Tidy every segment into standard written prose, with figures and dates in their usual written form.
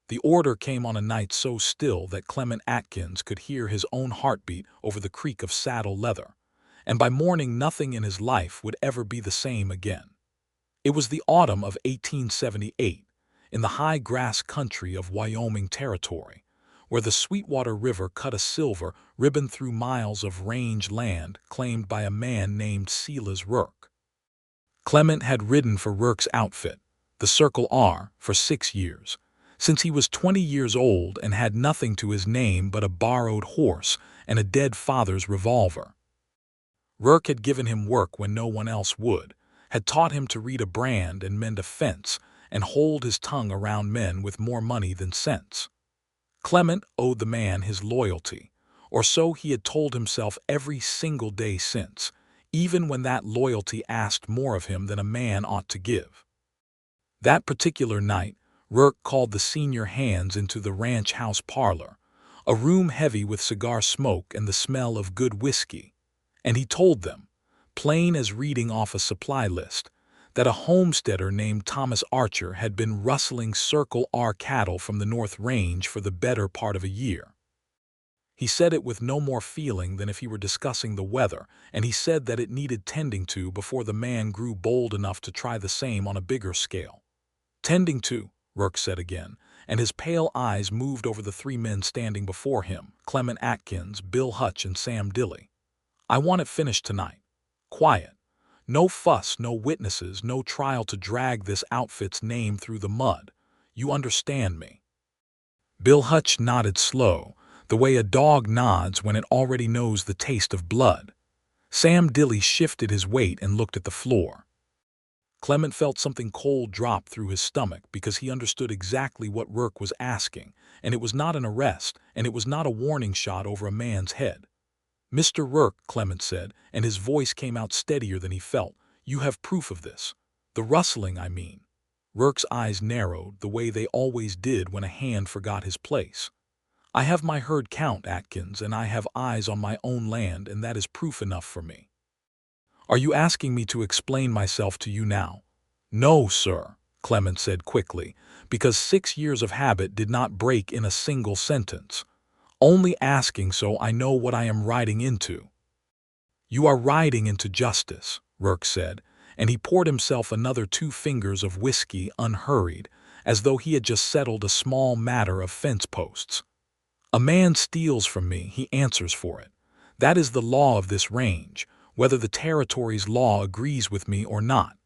The order came on a night so still that Clement Atkins could hear his own heartbeat over the creak of saddle leather, and by morning nothing in his life would ever be the same again. It was the autumn of 1878, in the high grass country of Wyoming Territory, where the Sweetwater River cut a silver ribbon through miles of range land claimed by a man named Silas Rourke. Clement had ridden for Rourke's outfit, the Circle R, for 6 years, since he was 20 years old and had nothing to his name but a borrowed horse and a dead father's revolver. Rourke had given him work when no one else would, had taught him to read a brand and mend a fence, and hold his tongue around men with more money than sense. Clement owed the man his loyalty, or so he had told himself every single day since, even when that loyalty asked more of him than a man ought to give. That particular night, Rourke called the senior hands into the ranch house parlor, a room heavy with cigar smoke and the smell of good whiskey, and he told them, plain as reading off a supply list, that a homesteader named Thomas Archer had been rustling Circle R cattle from the North Range for the better part of a year. He said it with no more feeling than if he were discussing the weather, and he said that it needed tending to before the man grew bold enough to try the same on a bigger scale. Tending to, Rourke said again, and his pale eyes moved over the 3 men standing before him, Clement Atkins, Bill Hutch, and Sam Dilly. I want it finished tonight. Quiet. No fuss, no witnesses, no trial to drag this outfit's name through the mud. You understand me? Bill Hutch nodded slow, the way a dog nods when it already knows the taste of blood. Sam Dilly shifted his weight and looked at the floor. Clement felt something cold drop through his stomach because he understood exactly what Rourke was asking, and it was not an arrest, and it was not a warning shot over a man's head. "Mr. Rourke," Clement said, and his voice came out steadier than he felt, "you have proof of this. The rustling, I mean." Rourke's eyes narrowed, the way they always did when a hand forgot his place. "I have my herd count, Atkins, and I have eyes on my own land, and that is proof enough for me." "Are you asking me to explain myself to you now?" "No, sir," Clement said quickly, because 6 years of habit did not break in a single sentence. "Only asking so I know what I am riding into." "You are riding into justice," Rourke said, and he poured himself another 2 fingers of whiskey unhurried, as though he had just settled a small matter of fence posts. "A man steals from me, he answers for it. That is the law of this range, whether the territory's law agrees with me or not.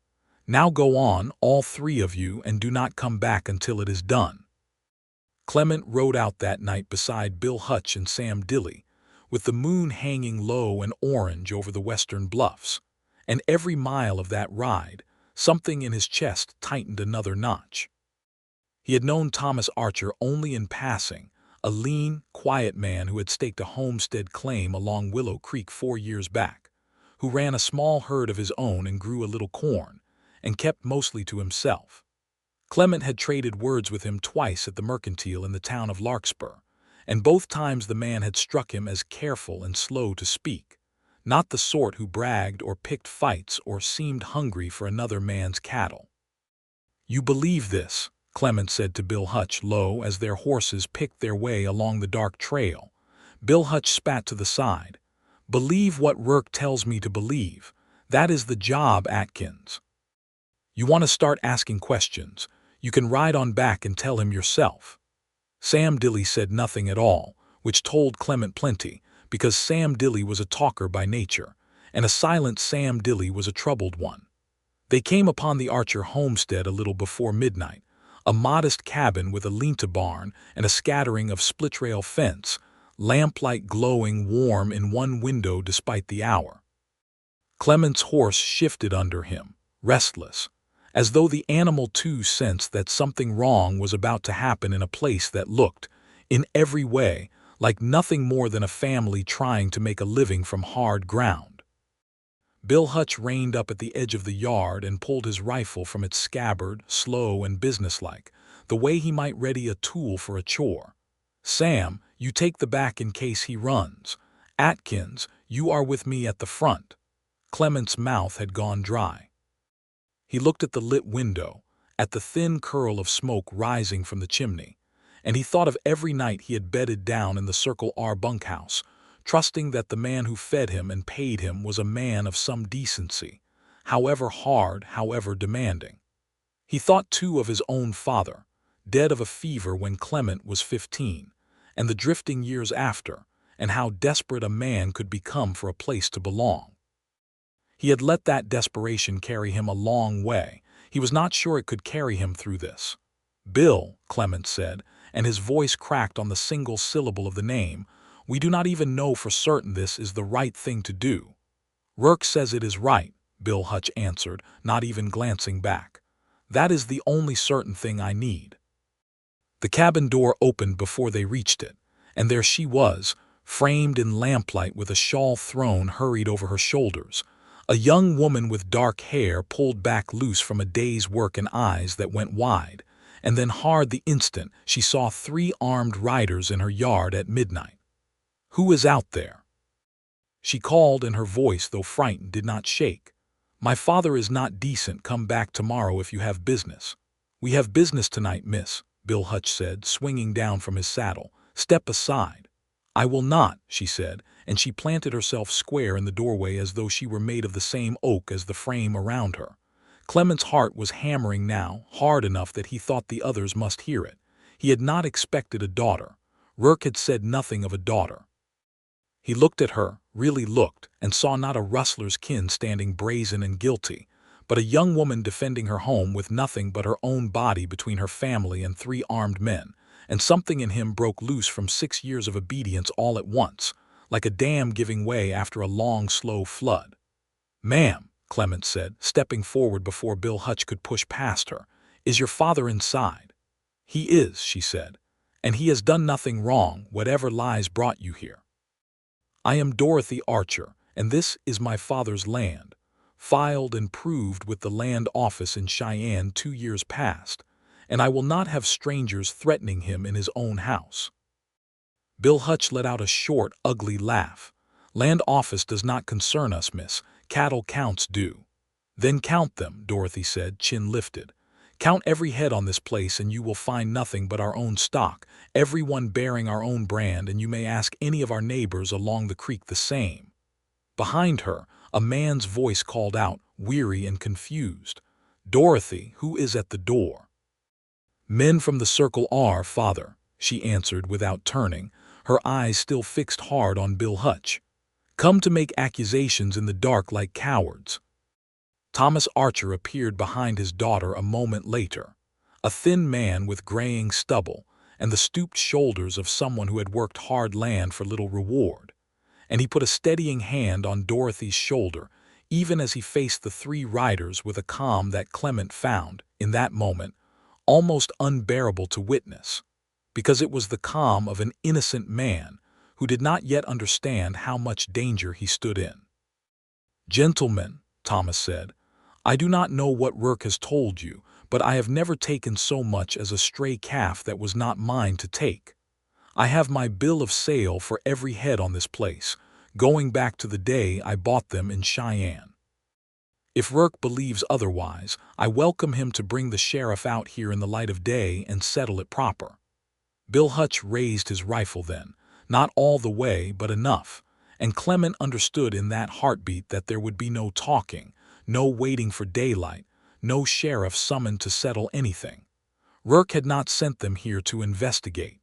Now go on, all 3 of you, and do not come back until it is done." Clement rode out that night beside Bill Hutch and Sam Dilly, with the moon hanging low and orange over the western bluffs, and every mile of that ride, something in his chest tightened another notch. He had known Thomas Archer only in passing, a lean, quiet man who had staked a homestead claim along Willow Creek 4 years back, who ran a small herd of his own and grew a little corn, and kept mostly to himself. Clement had traded words with him twice at the mercantile in the town of Larkspur, and both times the man had struck him as careful and slow to speak, not the sort who bragged or picked fights or seemed hungry for another man's cattle. "You believe this," Clement said to Bill Hutch low as their horses picked their way along the dark trail. Bill Hutch spat to the side. "Believe what Rourke tells me to believe. That is the job, Atkins. You want to start asking questions. You can ride on back and tell him yourself." Sam Dilly said nothing at all, which told Clement plenty, because Sam Dilly was a talker by nature, and a silent Sam Dilly was a troubled one. They came upon the Archer homestead a little before midnight, a modest cabin with a lean-to barn and a scattering of split-rail fence, lamplight glowing warm in one window despite the hour. Clement's horse shifted under him, restless, as though the animal too sensed that something wrong was about to happen in a place that looked, in every way, like nothing more than a family trying to make a living from hard ground. Bill Hutch reined up at the edge of the yard and pulled his rifle from its scabbard, slow and businesslike, the way he might ready a tool for a chore. "Sam, you take the back in case he runs. Atkins, you are with me at the front." Clement's mouth had gone dry. He looked at the lit window, at the thin curl of smoke rising from the chimney, and he thought of every night he had bedded down in the Circle R bunkhouse, trusting that the man who fed him and paid him was a man of some decency, however hard, however demanding. He thought too of his own father, dead of a fever when Clement was 15, and the drifting years after, and how desperate a man could become for a place to belong. He had let that desperation carry him a long way. He was not sure it could carry him through this. "Bill," Clement said, and his voice cracked on the single syllable of the name, "we do not even know for certain this is the right thing to do." "Rourke says it is right," Bill Hutch answered, not even glancing back. "That is the only certain thing I need." The cabin door opened before they reached it, and there she was, framed in lamplight with a shawl thrown hurried over her shoulders, a young woman with dark hair pulled back loose from a day's work and eyes that went wide, and then hard the instant she saw 3 armed riders in her yard at midnight. "Who is out there?" she called, and her voice, though frightened, did not shake. "My father is not decent. Come back tomorrow if you have business." "We have business tonight, miss," Bill Hutch said, swinging down from his saddle. "Step aside." "I will not," she said, and she planted herself square in the doorway as though she were made of the same oak as the frame around her. Clement's heart was hammering now, hard enough that he thought the others must hear it. He had not expected a daughter. Rourke had said nothing of a daughter. He looked at her, really looked, and saw not a rustler's kin standing brazen and guilty, but a young woman defending her home with nothing but her own body between her family and 3 armed men, and something in him broke loose from 6 years of obedience all at once, like a dam giving way after a long, slow flood. "Ma'am," Clement said, stepping forward before Bill Hutch could push past her, "is your father inside?" "He is," she said, "and he has done nothing wrong, whatever lies brought you here. I am Dorothy Archer, and this is my father's land, filed and proved with the land office in Cheyenne 2 years past, and I will not have strangers threatening him in his own house." Bill Hutch let out a short, ugly laugh. "Land office does not concern us, miss. Cattle counts do." "Then count them," Dorothy said, chin lifted. "Count every head on this place and you will find nothing but our own stock, every one bearing our own brand, and you may ask any of our neighbors along the creek the same." Behind her, a man's voice called out, weary and confused, "Dorothy, who is at the door?" "Men from the Circle R, father," she answered without turning, her eyes still fixed hard on Bill Hutch. "Come to make accusations in the dark like cowards." Thomas Archer appeared behind his daughter a moment later, a thin man with graying stubble and the stooped shoulders of someone who had worked hard land for little reward, and he put a steadying hand on Dorothy's shoulder, even as he faced the 3 riders with a calm that Clement found, in that moment, almost unbearable to witness, because it was the calm of an innocent man who did not yet understand how much danger he stood in. "Gentlemen," Thomas said, "I do not know what Rourke has told you, but I have never taken so much as a stray calf that was not mine to take. I have my bill of sale for every head on this place, going back to the day I bought them in Cheyenne. If Rourke believes otherwise, I welcome him to bring the sheriff out here in the light of day and settle it proper." Bill Hutch raised his rifle then, not all the way but enough, and Clement understood in that heartbeat that there would be no talking, no waiting for daylight, no sheriff summoned to settle anything. Rourke had not sent them here to investigate.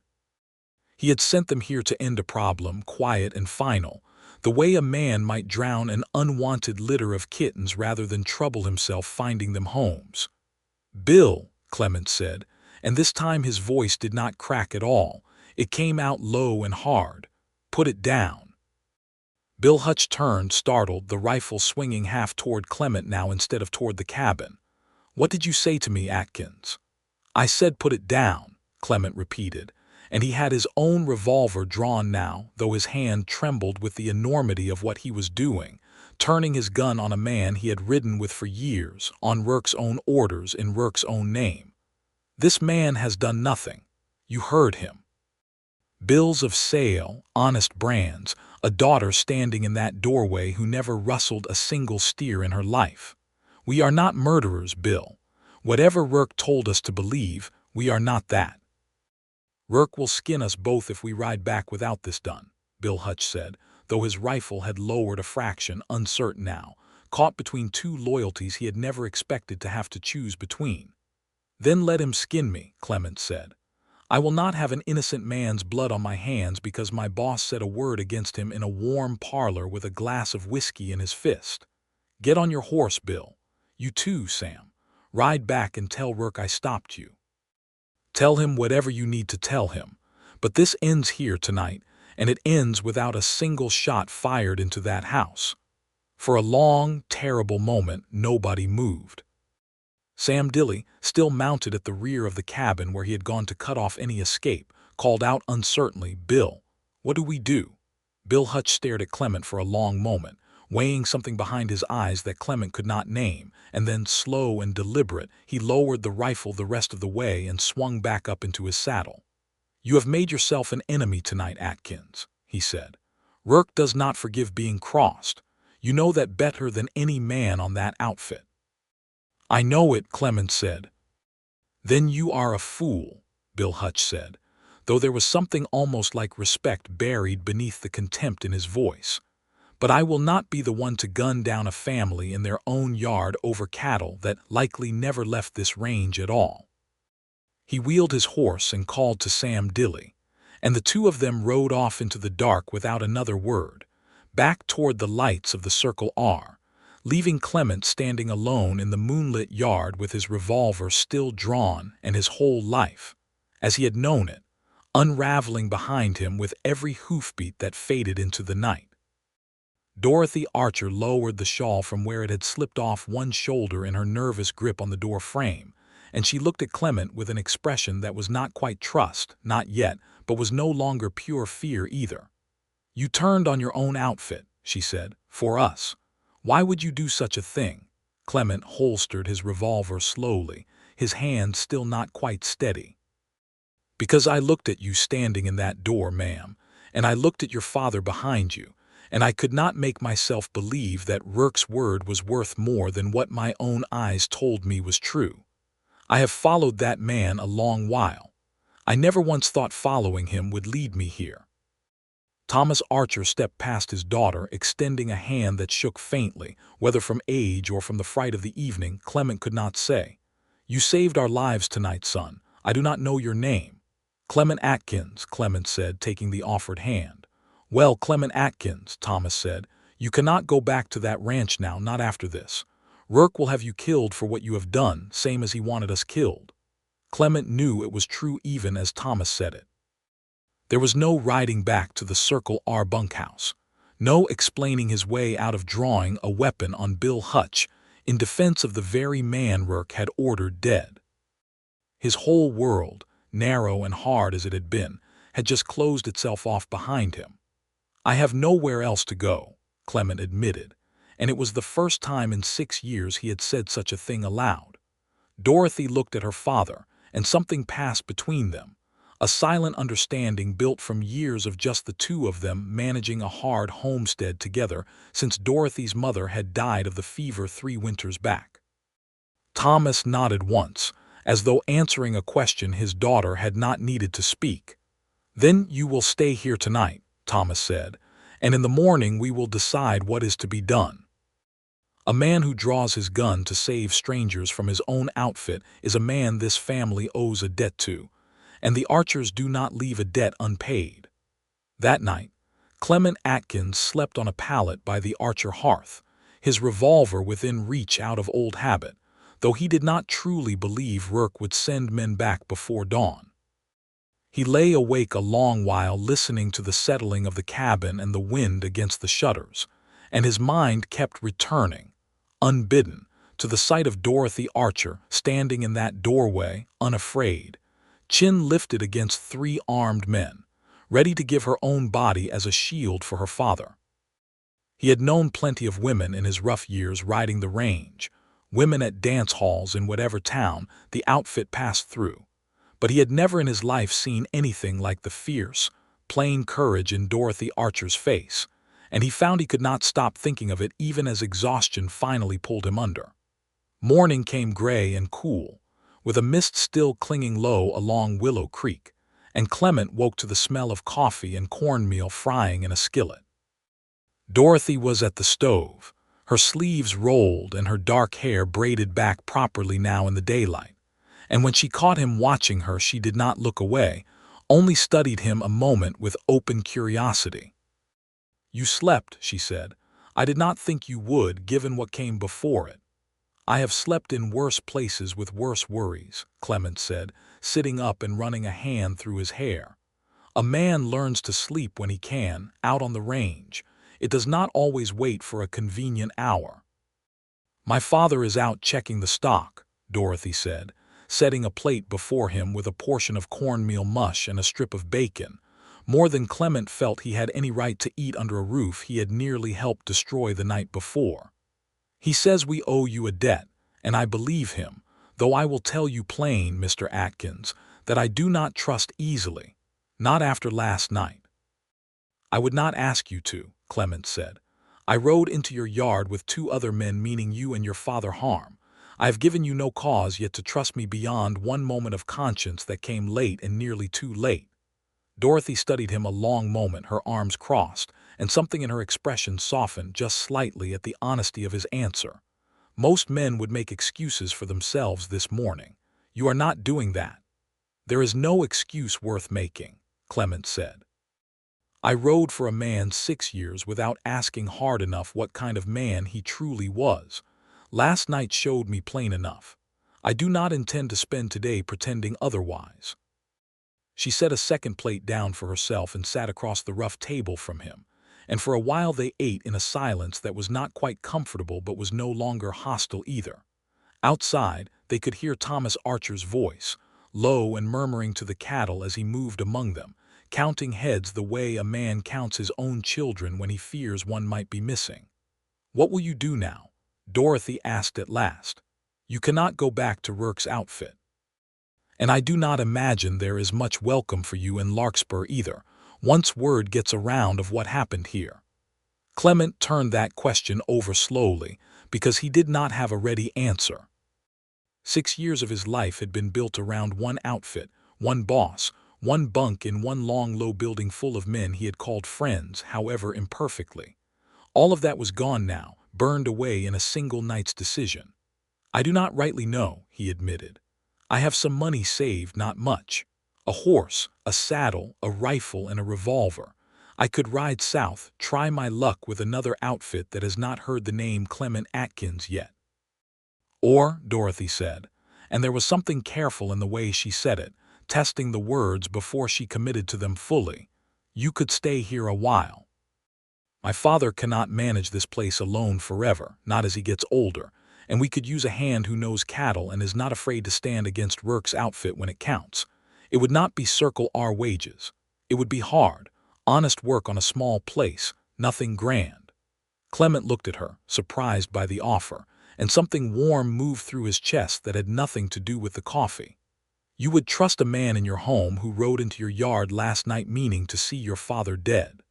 He had sent them here to end a problem, quiet and final, the way a man might drown an unwanted litter of kittens rather than trouble himself finding them homes. "Bill," Clement said, and this time his voice did not crack at all. It came out low and hard. "Put it down." Bill Hutch turned, startled, the rifle swinging half toward Clement now instead of toward the cabin. "What did you say to me, Atkins?" "I said put it down," Clement repeated, and he had his own revolver drawn now, though his hand trembled with the enormity of what he was doing, turning his gun on a man he had ridden with for years, on Rourke's own orders, in Rourke's own name. "This man has done nothing. You heard him. Bills of sale, honest brands, a daughter standing in that doorway who never rustled a single steer in her life. We are not murderers, Bill. Whatever Rourke told us to believe, we are not that." "Rourke will skin us both if we ride back without this done," Bill Hutch said, though his rifle had lowered a fraction, uncertain now, caught between two loyalties he had never expected to have to choose between. "Then let him skin me," Clement said. "I will not have an innocent man's blood on my hands because my boss said a word against him in a warm parlor with a glass of whiskey in his fist. Get on your horse, Bill. You too, Sam. Ride back and tell Rourke I stopped you. Tell him whatever you need to tell him. But this ends here tonight, and it ends without a single shot fired into that house." For a long, terrible moment, nobody moved. Sam Dilly, still mounted at the rear of the cabin where he had gone to cut off any escape, called out uncertainly, "Bill, what do we do?" Bill Hutch stared at Clement for a long moment, weighing something behind his eyes that Clement could not name, and then, slow and deliberate, he lowered the rifle the rest of the way and swung back up into his saddle. "You have made yourself an enemy tonight, Atkins," he said. "Rourke does not forgive being crossed. You know that better than any man on that outfit." "I know it," Clement said. "Then you are a fool," Bill Hutch said, though there was something almost like respect buried beneath the contempt in his voice. "But I will not be the one to gun down a family in their own yard over cattle that likely never left this range at all." He wheeled his horse and called to Sam Dilly, and the two of them rode off into the dark without another word, back toward the lights of the Circle R, leaving Clement standing alone in the moonlit yard with his revolver still drawn and his whole life, as he had known it, unraveling behind him with every hoofbeat that faded into the night. Dorothy Archer lowered the shawl from where it had slipped off one shoulder in her nervous grip on the door frame, and she looked at Clement with an expression that was not quite trust, not yet, but was no longer pure fear either. "You turned on your own outfit," she said, "for us. Why would you do such a thing?" Clement holstered his revolver slowly, his hand still not quite steady. "Because I looked at you standing in that door, ma'am, and I looked at your father behind you, and I could not make myself believe that Rourke's word was worth more than what my own eyes told me was true. I have followed that man a long while. I never once thought following him would lead me here." Thomas Archer stepped past his daughter, extending a hand that shook faintly, whether from age or from the fright of the evening, Clement could not say. "You saved our lives tonight, son. I do not know your name." "Clement Atkins," Clement said, taking the offered hand. "Well, Clement Atkins," Thomas said, "you cannot go back to that ranch now, not after this. Rourke will have you killed for what you have done, same as he wanted us killed." Clement knew it was true even as Thomas said it. There was no riding back to the Circle R bunkhouse, no explaining his way out of drawing a weapon on Bill Hutch in defense of the very man Rourke had ordered dead. His whole world, narrow and hard as it had been, had just closed itself off behind him. "I have nowhere else to go," Clement admitted, and it was the first time in 6 years he had said such a thing aloud. Dorothy looked at her father, and something passed between them, a silent understanding built from years of just the two of them managing a hard homestead together since Dorothy's mother had died of the fever 3 winters back. Thomas nodded once, as though answering a question his daughter had not needed to speak. "Then you will stay here tonight," Thomas said, "and in the morning we will decide what is to be done." A man who draws his gun to save strangers from his own outfit is a man this family owes a debt to, and the Archers do not leave a debt unpaid. That night, Clement Atkins slept on a pallet by the Archer hearth, his revolver within reach out of old habit, though he did not truly believe Rourke would send men back before dawn. He lay awake a long while listening to the settling of the cabin and the wind against the shutters, and his mind kept returning, unbidden, to the sight of Dorothy Archer standing in that doorway, unafraid, chin lifted against 3 armed men, ready to give her own body as a shield for her father. He had known plenty of women in his rough years riding the range, women at dance halls in whatever town the outfit passed through, but he had never in his life seen anything like the fierce, plain courage in Dorothy Archer's face, and he found he could not stop thinking of it even as exhaustion finally pulled him under. Morning came gray and cool, with a mist still clinging low along Willow Creek, and Clement woke to the smell of coffee and cornmeal frying in a skillet. Dorothy was at the stove, her sleeves rolled and her dark hair braided back properly now in the daylight, and when she caught him watching her she did not look away, only studied him a moment with open curiosity. "You slept," she said. "I did not think you would, given what came before it." "I have slept in worse places with worse worries," Clement said, sitting up and running a hand through his hair. "A man learns to sleep when he can, out on the range. It does not always wait for a convenient hour." "My father is out checking the stock," Dorothy said, setting a plate before him with a portion of cornmeal mush and a strip of bacon. More than Clement felt he had any right to eat under a roof he had nearly helped destroy the night before. "He says we owe you a debt, and I believe him, though I will tell you plain, Mr. Atkins, that I do not trust easily, not after last night." "I would not ask you to," Clement said. "I rode into your yard with 2 other men meaning you and your father harm. I have given you no cause yet to trust me beyond one moment of conscience that came late and nearly too late." Dorothy studied him a long moment, her arms crossed, and something in her expression softened just slightly at the honesty of his answer. "Most men would make excuses for themselves this morning. You are not doing that." "There is no excuse worth making," Clement said. "I rode for a man 6 years without asking hard enough what kind of man he truly was. Last night showed me plain enough. I do not intend to spend today pretending otherwise." She set a second plate down for herself and sat across the rough table from him, and for a while they ate in a silence that was not quite comfortable but was no longer hostile either. Outside, they could hear Thomas Archer's voice, low and murmuring to the cattle as he moved among them, counting heads the way a man counts his own children when he fears one might be missing. "What will you do now?" Dorothy asked at last. "You cannot go back to Rourke's outfit. And I do not imagine there is much welcome for you in Larkspur either, once word gets around of what happened here." Clement turned that question over slowly, because he did not have a ready answer. 6 years of his life had been built around one outfit, one boss, one bunk in one long low building full of men he had called friends, however imperfectly. All of that was gone now, burned away in a single night's decision. "I do not rightly know," he admitted. "I have some money saved, not much. A horse, a saddle, a rifle, and a revolver. I could ride south, try my luck with another outfit that has not heard the name Clement Atkins yet." "Or," Dorothy said, and there was something careful in the way she said it, testing the words before she committed to them fully, "you could stay here a while. My father cannot manage this place alone forever, not as he gets older, and we could use a hand who knows cattle and is not afraid to stand against Rourke's outfit when it counts. It would not be circle our wages. It would be hard, honest work on a small place, nothing grand." Clement looked at her, surprised by the offer, and something warm moved through his chest that had nothing to do with the coffee. "You would trust a man in your home who rode into your yard last night meaning to see your father dead?"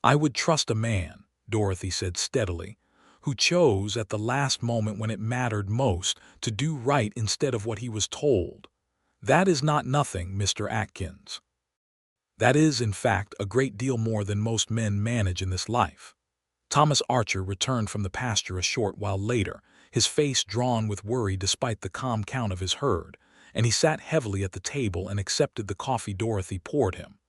"I would trust a man," Dorothy said steadily, "who chose at the last moment when it mattered most to do right instead of what he was told. That is not nothing, Mr. Atkins. That is, in fact, a great deal more than most men manage in this life." Thomas Archer returned from the pasture a short while later, his face drawn with worry despite the calm count of his herd, and he sat heavily at the table and accepted the coffee Dorothy poured him.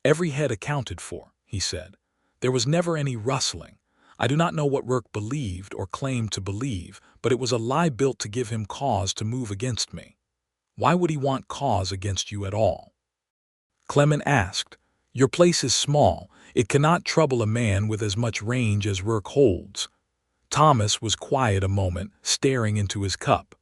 "Every head accounted for," he said. "There was never any rustling. I do not know what Rourke believed or claimed to believe, but it was a lie built to give him cause to move against me." "Why would he want cause against you at all?" Clement asked. "Your place is small. It cannot trouble a man with as much range as Rourke holds." Thomas was quiet a moment, staring into his cup.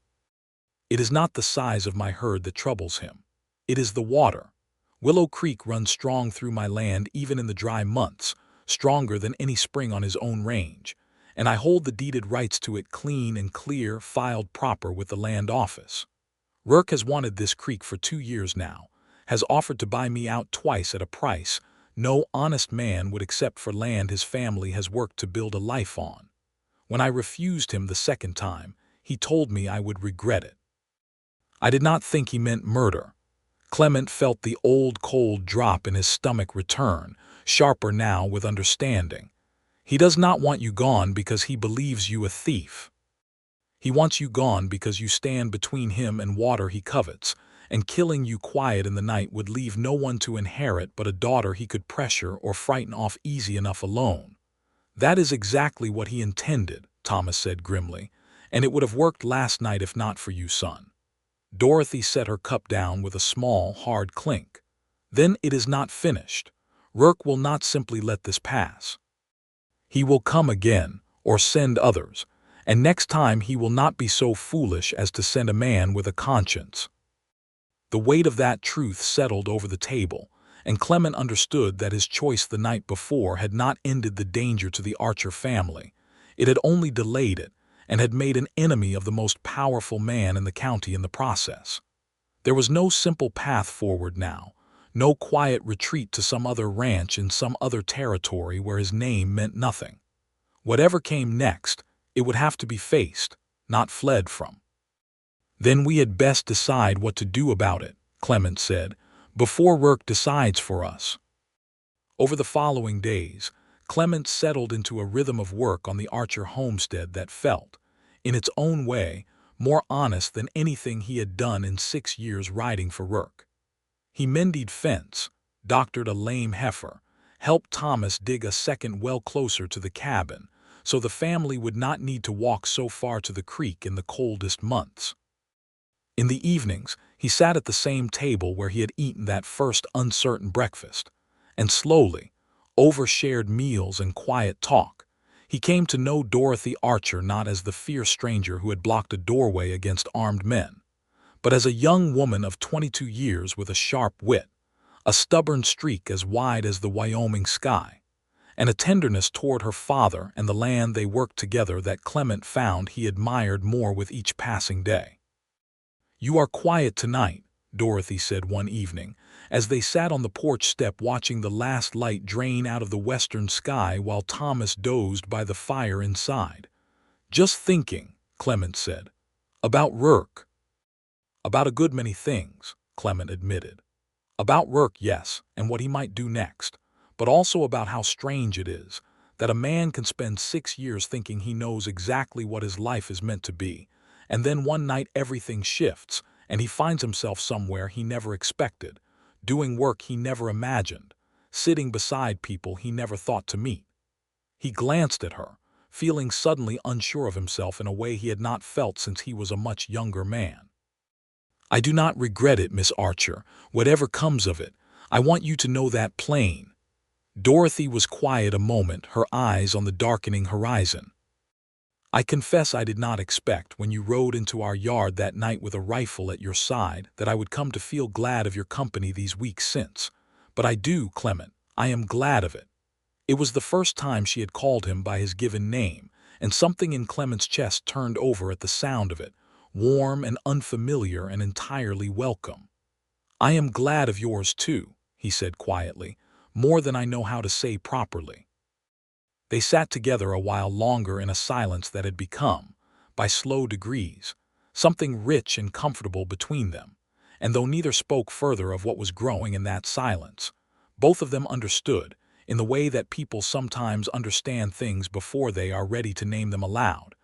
"It is not the size of my herd that troubles him. It is the water. Willow Creek runs strong through my land even in the dry months, stronger than any spring on his own range, and I hold the deeded rights to it clean and clear, filed proper with the land office. Rourke has wanted this creek for 2 years now, has offered to buy me out twice at a price no honest man would accept for land his family has worked to build a life on. When I refused him the second time, he told me I would regret it." "I did not think he meant murder." Clement felt the old cold drop in his stomach return, sharper now with understanding. He does not want you gone because he believes you a thief. He wants you gone because you stand between him and water he covets, and killing you quiet in the night would leave no one to inherit but a daughter he could pressure or frighten off easy enough alone. That is exactly what he intended, Thomas said grimly, and it would have worked last night if not for you, son. Dorothy set her cup down with a small, hard clink. Then it is not finished. Rourke will not simply let this pass. He will come again, or send others, and next time he will not be so foolish as to send a man with a conscience. The weight of that truth settled over the table, and Clement understood that his choice the night before had not ended the danger to the Archer family. It had only delayed it, and had made an enemy of the most powerful man in the county in the process. There was no simple path forward now, no quiet retreat to some other ranch in some other territory where his name meant nothing. Whatever came next, it would have to be faced, not fled from. Then we had best decide what to do about it, Clement said, before Rourke decides for us. Over the following days, Clement settled into a rhythm of work on the Archer homestead that felt, in its own way, more honest than anything he had done in 6 years riding for Rourke. He mended fence, doctored a lame heifer, helped Thomas dig a second well closer to the cabin, so the family would not need to walk so far to the creek in the coldest months. In the evenings, he sat at the same table where he had eaten that first uncertain breakfast, and slowly, over shared meals and quiet talk, he came to know Dorothy Archer not as the fierce stranger who had blocked a doorway against armed men, but as a young woman of 22 years with a sharp wit, a stubborn streak as wide as the Wyoming sky, and a tenderness toward her father and the land they worked together that Clement found he admired more with each passing day. "You are quiet tonight," Dorothy said one evening, as they sat on the porch step watching the last light drain out of the western sky while Thomas dozed by the fire inside. "Just thinking," Clement said. "About Rourke." "About a good many things," Clement admitted. "About Rourke, yes, and what he might do next, but also about how strange it is that a man can spend 6 years thinking he knows exactly what his life is meant to be, and then one night everything shifts, and he finds himself somewhere he never expected, doing work he never imagined, sitting beside people he never thought to meet." He glanced at her, feeling suddenly unsure of himself in a way he had not felt since he was a much younger man. "I do not regret it, Miss Archer, whatever comes of it. I want you to know that plain." Dorothy was quiet a moment, her eyes on the darkening horizon. "I confess I did not expect, when you rode into our yard that night with a rifle at your side, that I would come to feel glad of your company these weeks since. But I do, Clement. I am glad of it." It was the first time she had called him by his given name, and something in Clement's chest turned over at the sound of it, warm and unfamiliar and entirely welcome. "I am glad of yours too," he said quietly, "more than I know how to say properly." They sat together a while longer in a silence that had become, by slow degrees, something rich and comfortable between them, and though neither spoke further of what was growing in that silence, both of them understood, in the way that people sometimes understand things before they are ready to name them aloud,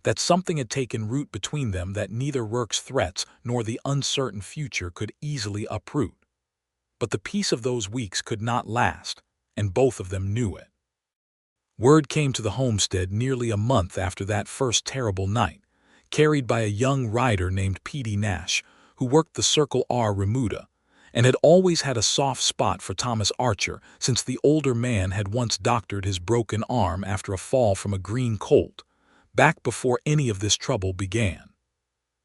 that something had taken root between them that neither Rourke's threats nor the uncertain future could easily uproot. But the peace of those weeks could not last, and both of them knew it. Word came to the homestead nearly a month after that first terrible night, carried by a young rider named P.D. Nash, who worked the Circle R remuda, and had always had a soft spot for Thomas Archer since the older man had once doctored his broken arm after a fall from a green colt, back before any of this trouble began.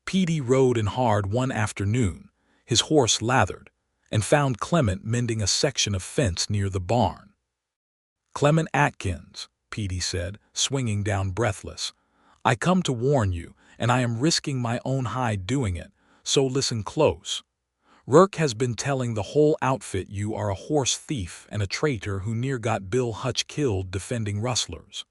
P.D. rode in hard one afternoon, his horse lathered, and found Clement mending a section of fence near the barn. "Clement Atkins," P.D. said, swinging down breathless. "I come to warn you, and I am risking my own hide doing it, so listen close. Rourke has been telling the whole outfit you are a horse thief and a traitor who near got Bill Hutch killed defending rustlers.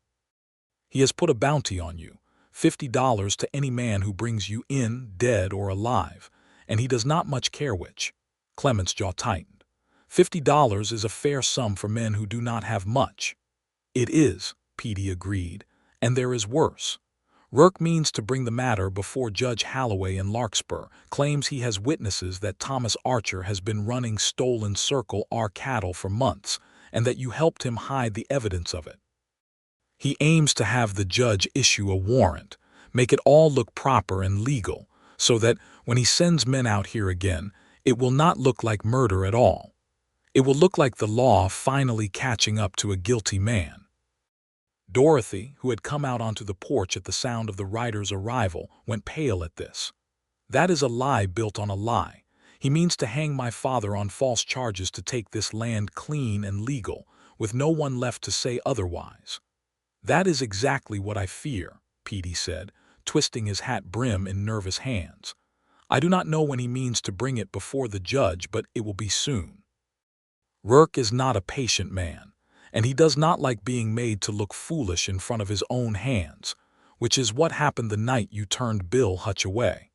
He has put a bounty on you, $50 to any man who brings you in, dead or alive, and he does not much care which." Clement's jaw tightened. $50 is a fair sum for men who do not have much. It is, Petey agreed, and there is worse. Rourke means to bring the matter before Judge Halloway in Larkspur, claims he has witnesses that Thomas Archer has been running stolen Circle R cattle for months, and that you helped him hide the evidence of it. He aims to have the judge issue a warrant, make it all look proper and legal, so that, when he sends men out here again, it will not look like murder at all. It will look like the law finally catching up to a guilty man. Dorothy, who had come out onto the porch at the sound of the writer's arrival, went pale at this. That is a lie built on a lie. He means to hang my father on false charges to take this land clean and legal, with no one left to say otherwise. That is exactly what I fear, Petey said, twisting his hat brim in nervous hands. I do not know when he means to bring it before the judge, but it will be soon. Rourke is not a patient man, and he does not like being made to look foolish in front of his own hands, which is what happened the night you turned Bill Hutch away.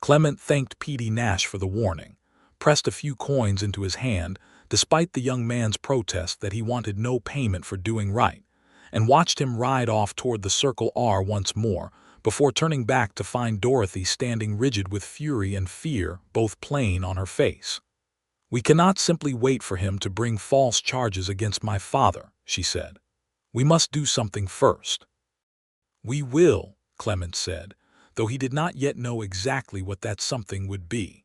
Clement thanked Petey Nash for the warning, pressed a few coins into his hand, despite the young man's protest that he wanted no payment for doing right, and watched him ride off toward the Circle R once more, before turning back to find Dorothy standing rigid with fury and fear both plain on her face. We cannot simply wait for him to bring false charges against my father, she said. We must do something first. We will, Clement said, though he did not yet know exactly what that something would be.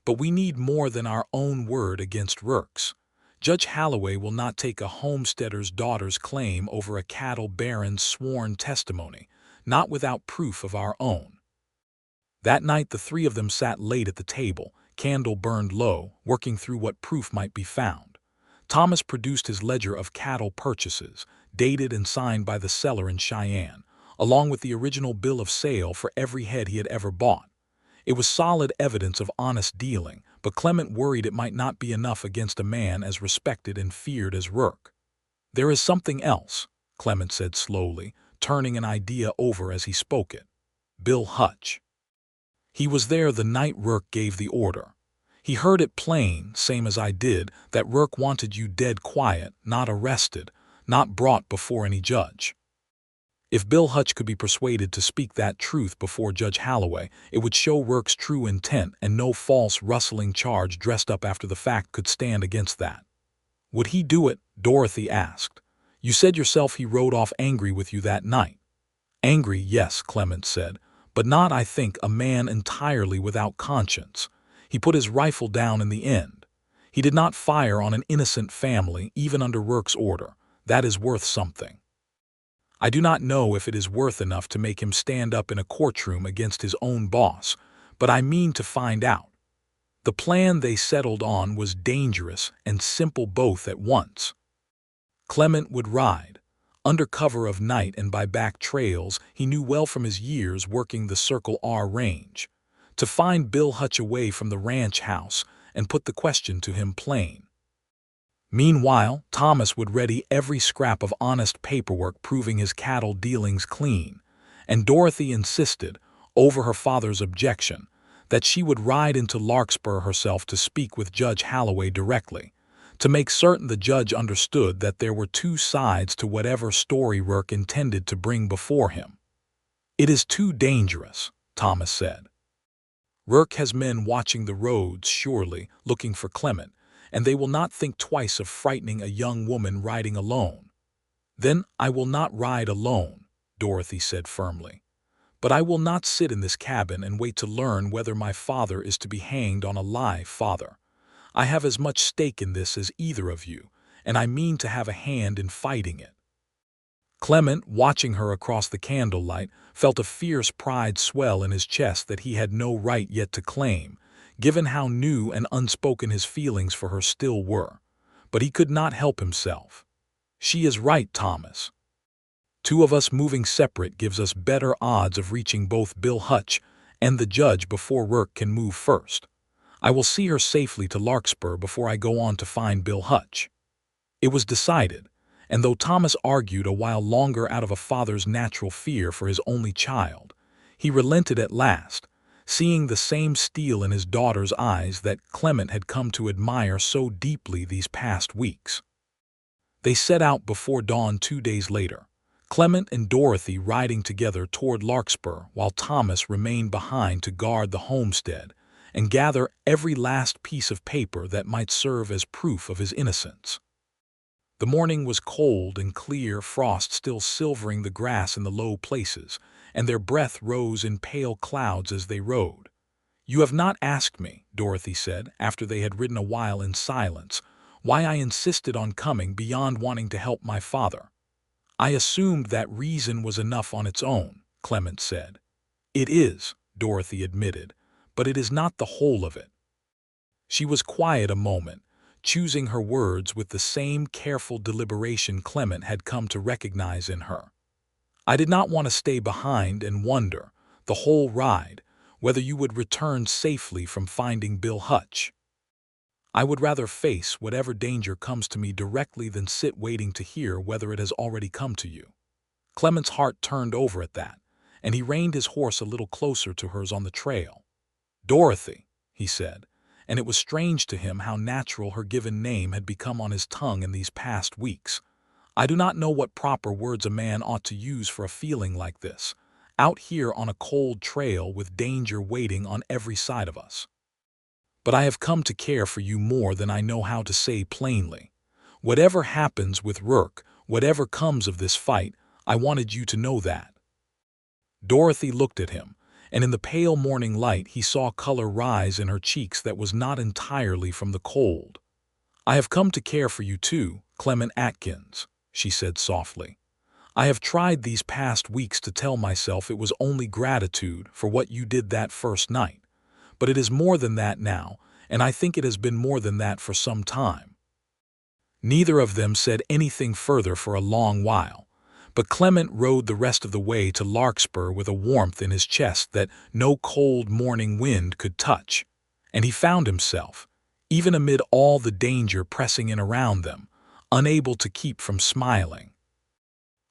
But we need more than our own word against Rourke's. Judge Halloway will not take a homesteader's daughter's claim over a cattle baron's sworn testimony, not without proof of our own. That night the three of them sat late at the table, candle burned low, working through what proof might be found. Thomas produced his ledger of cattle purchases, dated and signed by the seller in Cheyenne, along with the original bill of sale for every head he had ever bought. It was solid evidence of honest dealing, but Clement worried it might not be enough against a man as respected and feared as Rourke. There is something else, Clement said slowly, turning an idea over as he spoke it. Bill Hutch. He was there the night Rourke gave the order. He heard it plain, same as I did, that Rourke wanted you dead quiet, not arrested, not brought before any judge. If Bill Hutch could be persuaded to speak that truth before Judge Halloway, it would show Rourke's true intent, and no false, rustling charge dressed up after the fact could stand against that. Would he do it? Dorothy asked. You said yourself he rode off angry with you that night. Angry, yes, Clement said, but not, I think, a man entirely without conscience. He put his rifle down in the end. He did not fire on an innocent family, even under Rourke's order. That is worth something. I do not know if it is worth enough to make him stand up in a courtroom against his own boss, but I mean to find out. The plan they settled on was dangerous and simple both at once. Clement would ride, under cover of night and by back trails he knew well from his years working the Circle R range, to find Bill Hutch away from the ranch house and put the question to him plain. Meanwhile, Thomas would ready every scrap of honest paperwork proving his cattle dealings clean, and Dorothy insisted, over her father's objection, that she would ride into Larkspur herself to speak with Judge Halloway directly, to make certain the judge understood that there were two sides to whatever story Rourke intended to bring before him. It is too dangerous, Thomas said. Rourke has men watching the roads, surely, looking for Clement, and they will not think twice of frightening a young woman riding alone. Then I will not ride alone, Dorothy said firmly. But I will not sit in this cabin and wait to learn whether my father is to be hanged on a lie, father. I have as much stake in this as either of you, and I mean to have a hand in fighting it. Clement, watching her across the candlelight, felt a fierce pride swell in his chest that he had no right yet to claim, given how new and unspoken his feelings for her still were. But he could not help himself. She is right, Thomas. Two of us moving separate gives us better odds of reaching both Bill Hutch and the judge before Rourke can move first. I will see her safely to Larkspur before I go on to find Bill Hutch. It was decided, and though Thomas argued a while longer out of a father's natural fear for his only child, he relented at last, seeing the same steel in his daughter's eyes that Clement had come to admire so deeply these past weeks. They set out before dawn 2 days later, Clement and Dorothy riding together toward Larkspur while Thomas remained behind to guard the homestead and gather every last piece of paper that might serve as proof of his innocence. The morning was cold and clear, frost still silvering the grass in the low places, and their breath rose in pale clouds as they rode. "You have not asked me," Dorothy said, after they had ridden a while in silence, "why I insisted on coming beyond wanting to help my father." "I assumed that reason was enough on its own," Clement said. "It is," Dorothy admitted, "but it is not the whole of it." She was quiet a moment, choosing her words with the same careful deliberation Clement had come to recognize in her. "I did not want to stay behind and wonder, the whole ride, whether you would return safely from finding Bill Hutch. I would rather face whatever danger comes to me directly than sit waiting to hear whether it has already come to you." Clement's heart turned over at that, and he reined his horse a little closer to hers on the trail. "Dorothy," he said, and it was strange to him how natural her given name had become on his tongue in these past weeks. "I do not know what proper words a man ought to use for a feeling like this, out here on a cold trail with danger waiting on every side of us. But I have come to care for you more than I know how to say plainly. Whatever happens with Rourke, whatever comes of this fight, I wanted you to know that." Dorothy looked at him, and in the pale morning light he saw color rise in her cheeks that was not entirely from the cold. "I have come to care for you too, Clement Atkins," she said softly. "I have tried these past weeks to tell myself it was only gratitude for what you did that first night, but it is more than that now, and I think it has been more than that for some time." Neither of them said anything further for a long while, but Clement rode the rest of the way to Larkspur with a warmth in his chest that no cold morning wind could touch, and he found himself, even amid all the danger pressing in around them, unable to keep from smiling.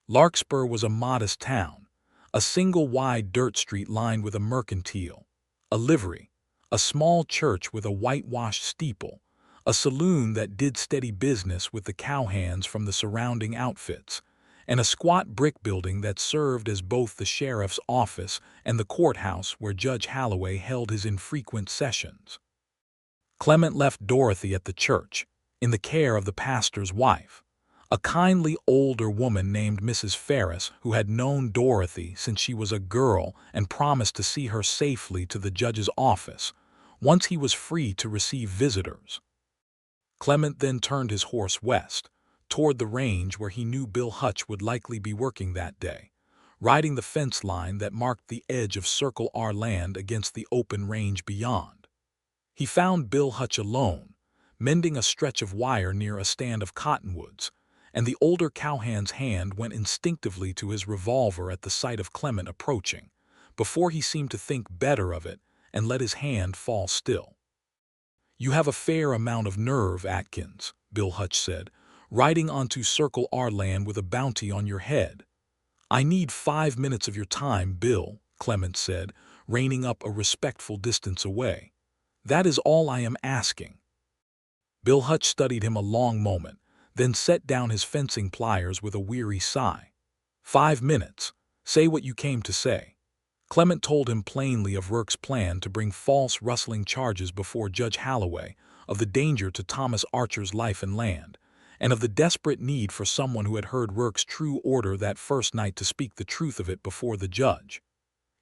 Larkspur was a modest town, a single wide dirt street lined with a mercantile, a livery, a small church with a whitewashed steeple, a saloon that did steady business with the cowhands from the surrounding outfits, and a squat brick building that served as both the sheriff's office and the courthouse where Judge Holloway held his infrequent sessions. Clement left Dorothy at the church, in the care of the pastor's wife, a kindly older woman named Mrs. Ferris who had known Dorothy since she was a girl and promised to see her safely to the judge's office once he was free to receive visitors. Clement then turned his horse west, toward the range where he knew Bill Hutch would likely be working that day, riding the fence line that marked the edge of Circle R land against the open range beyond. He found Bill Hutch alone, mending a stretch of wire near a stand of cottonwoods, and the older cowhand's hand went instinctively to his revolver at the sight of Clement approaching, before he seemed to think better of it and let his hand fall still. "You have a fair amount of nerve, Atkins," Bill Hutch said, "riding onto Circle R land with a bounty on your head." "I need 5 minutes of your time, Bill," Clement said, reining up a respectful distance away. "That is all I am asking." Bill Hutch studied him a long moment, then set down his fencing pliers with a weary sigh. "5 minutes. Say what you came to say." Clement told him plainly of Rourke's plan to bring false rustling charges before Judge Holloway, of the danger to Thomas Archer's life and land, and of the desperate need for someone who had heard Rourke's true order that first night to speak the truth of it before the judge.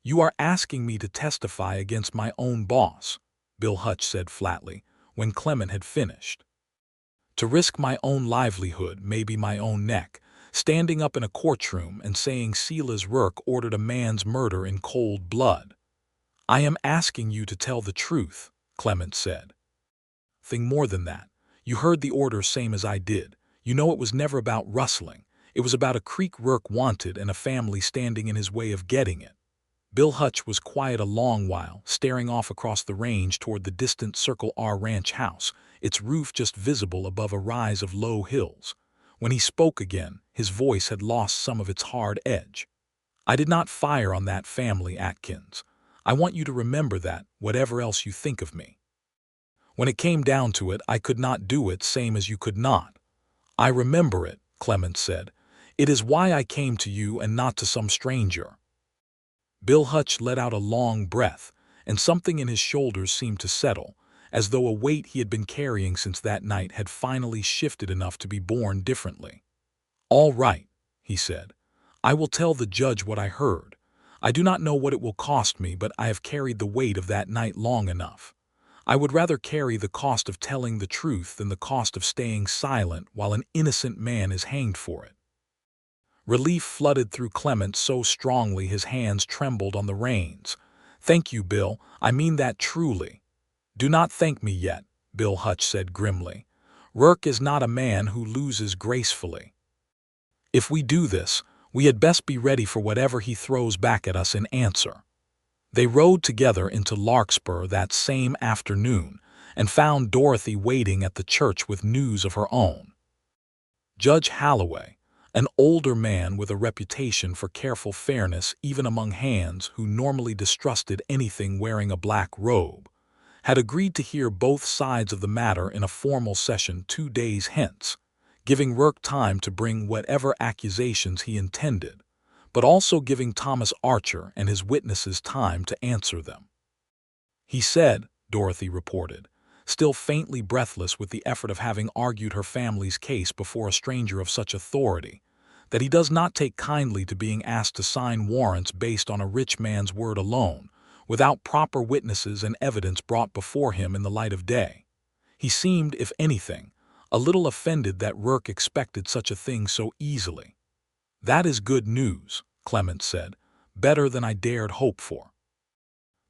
"You are asking me to testify against my own boss," Bill Hutch said flatly, when Clement had finished. "To risk my own livelihood, maybe my own neck, standing up in a courtroom and saying Silas Rourke ordered a man's murder in cold blood." "I am asking you to tell the truth," Clement said. "Thing more than that. You heard the order same as I did. You know it was never about rustling. It was about a creek Rourke wanted and a family standing in his way of getting it." Bill Hutch was quiet a long while, staring off across the range toward the distant Circle R ranch house, its roof just visible above a rise of low hills. When he spoke again, his voice had lost some of its hard edge. "I did not fire on that family, Atkins. I want you to remember that, whatever else you think of me. When it came down to it, I could not do it, same as you could not. I remember it, Clement said. It is why I came to you and not to some stranger. Bill Hutch let out a long breath, and something in his shoulders seemed to settle, as though a weight he had been carrying since that night had finally shifted enough to be borne differently. "All right," he said. "I will tell the judge what I heard. I do not know what it will cost me, but I have carried the weight of that night long enough. I would rather carry the cost of telling the truth than the cost of staying silent while an innocent man is hanged for it." Relief flooded through Clement so strongly his hands trembled on the reins. "Thank you, Bill. I mean that truly." "Do not thank me yet," Bill Hutch said grimly. "Rourke is not a man who loses gracefully. If we do this, we had best be ready for whatever he throws back at us in answer." They rode together into Larkspur that same afternoon and found Dorothy waiting at the church with news of her own. Judge Halloway, an older man with a reputation for careful fairness even among hands who normally distrusted anything wearing a black robe, had agreed to hear both sides of the matter in a formal session 2 days hence, giving Rourke time to bring whatever accusations he intended, but also giving Thomas Archer and his witnesses time to answer them. "He said," Dorothy reported, still faintly breathless with the effort of having argued her family's case before a stranger of such authority, "that he does not take kindly to being asked to sign warrants based on a rich man's word alone, without proper witnesses and evidence brought before him in the light of day. He seemed, if anything, a little offended that Rourke expected such a thing so easily." "That is good news," Clement said, "better than I dared hope for."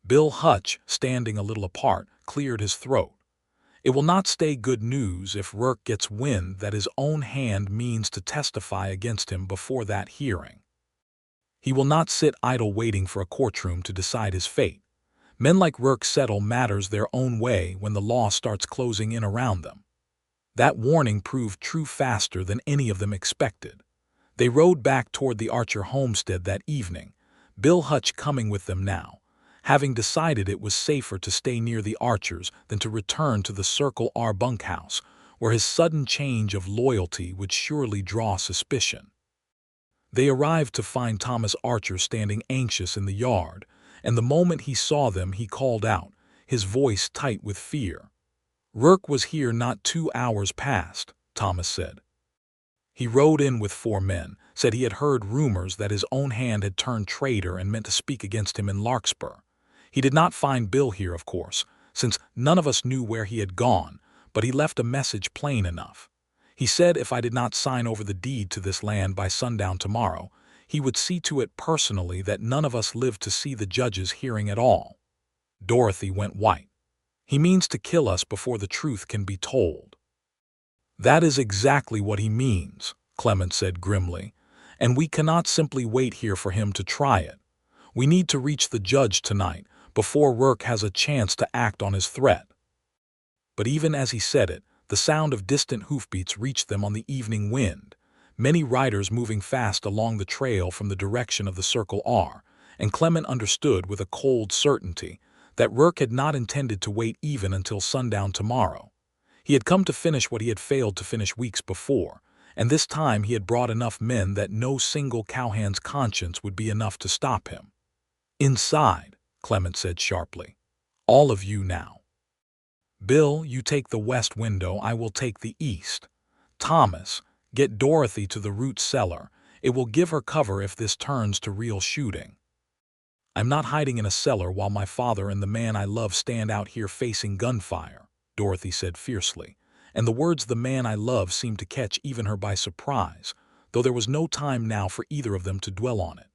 Bill Hutch, standing a little apart, cleared his throat. "It will not stay good news if Rourke gets wind that his own hand means to testify against him before that hearing. He will not sit idle waiting for a courtroom to decide his fate. Men like Rourke settle matters their own way when the law starts closing in around them." That warning proved true faster than any of them expected. They rode back toward the Archer homestead that evening, Bill Hutch coming with them now, having decided it was safer to stay near the Archers than to return to the Circle R bunkhouse, where his sudden change of loyalty would surely draw suspicion. They arrived to find Thomas Archer standing anxious in the yard, and the moment he saw them he called out, his voice tight with fear. "Rourke was here not 2 hours past," Thomas said. "He rode in with 4 men, said he had heard rumors that his own hand had turned traitor and meant to speak against him in Larkspur. He did not find Bill here, of course, since none of us knew where he had gone, but he left a message plain enough. He said if I did not sign over the deed to this land by sundown tomorrow, he would see to it personally that none of us lived to see the judge's hearing at all." Dorothy went white. "He means to kill us before the truth can be told." "That is exactly what he means," Clement said grimly, "and we cannot simply wait here for him to try it. We need to reach the judge tonight, before Rourke has a chance to act on his threat." But even as he said it, the sound of distant hoofbeats reached them on the evening wind, many riders moving fast along the trail from the direction of the Circle R, and Clement understood with a cold certainty that Rourke had not intended to wait even until sundown tomorrow. He had come to finish what he had failed to finish weeks before, and this time he had brought enough men that no single cowhand's conscience would be enough to stop him. "Inside," Clement said sharply. "All of you now. Bill, you take the west window, I will take the east. Thomas, get Dorothy to the root cellar. It will give her cover if this turns to real shooting." "I'm not hiding in a cellar while my father and the man I love stand out here facing gunfire," Dorothy said fiercely, and the words "the man I love" seemed to catch even her by surprise, though there was no time now for either of them to dwell on it.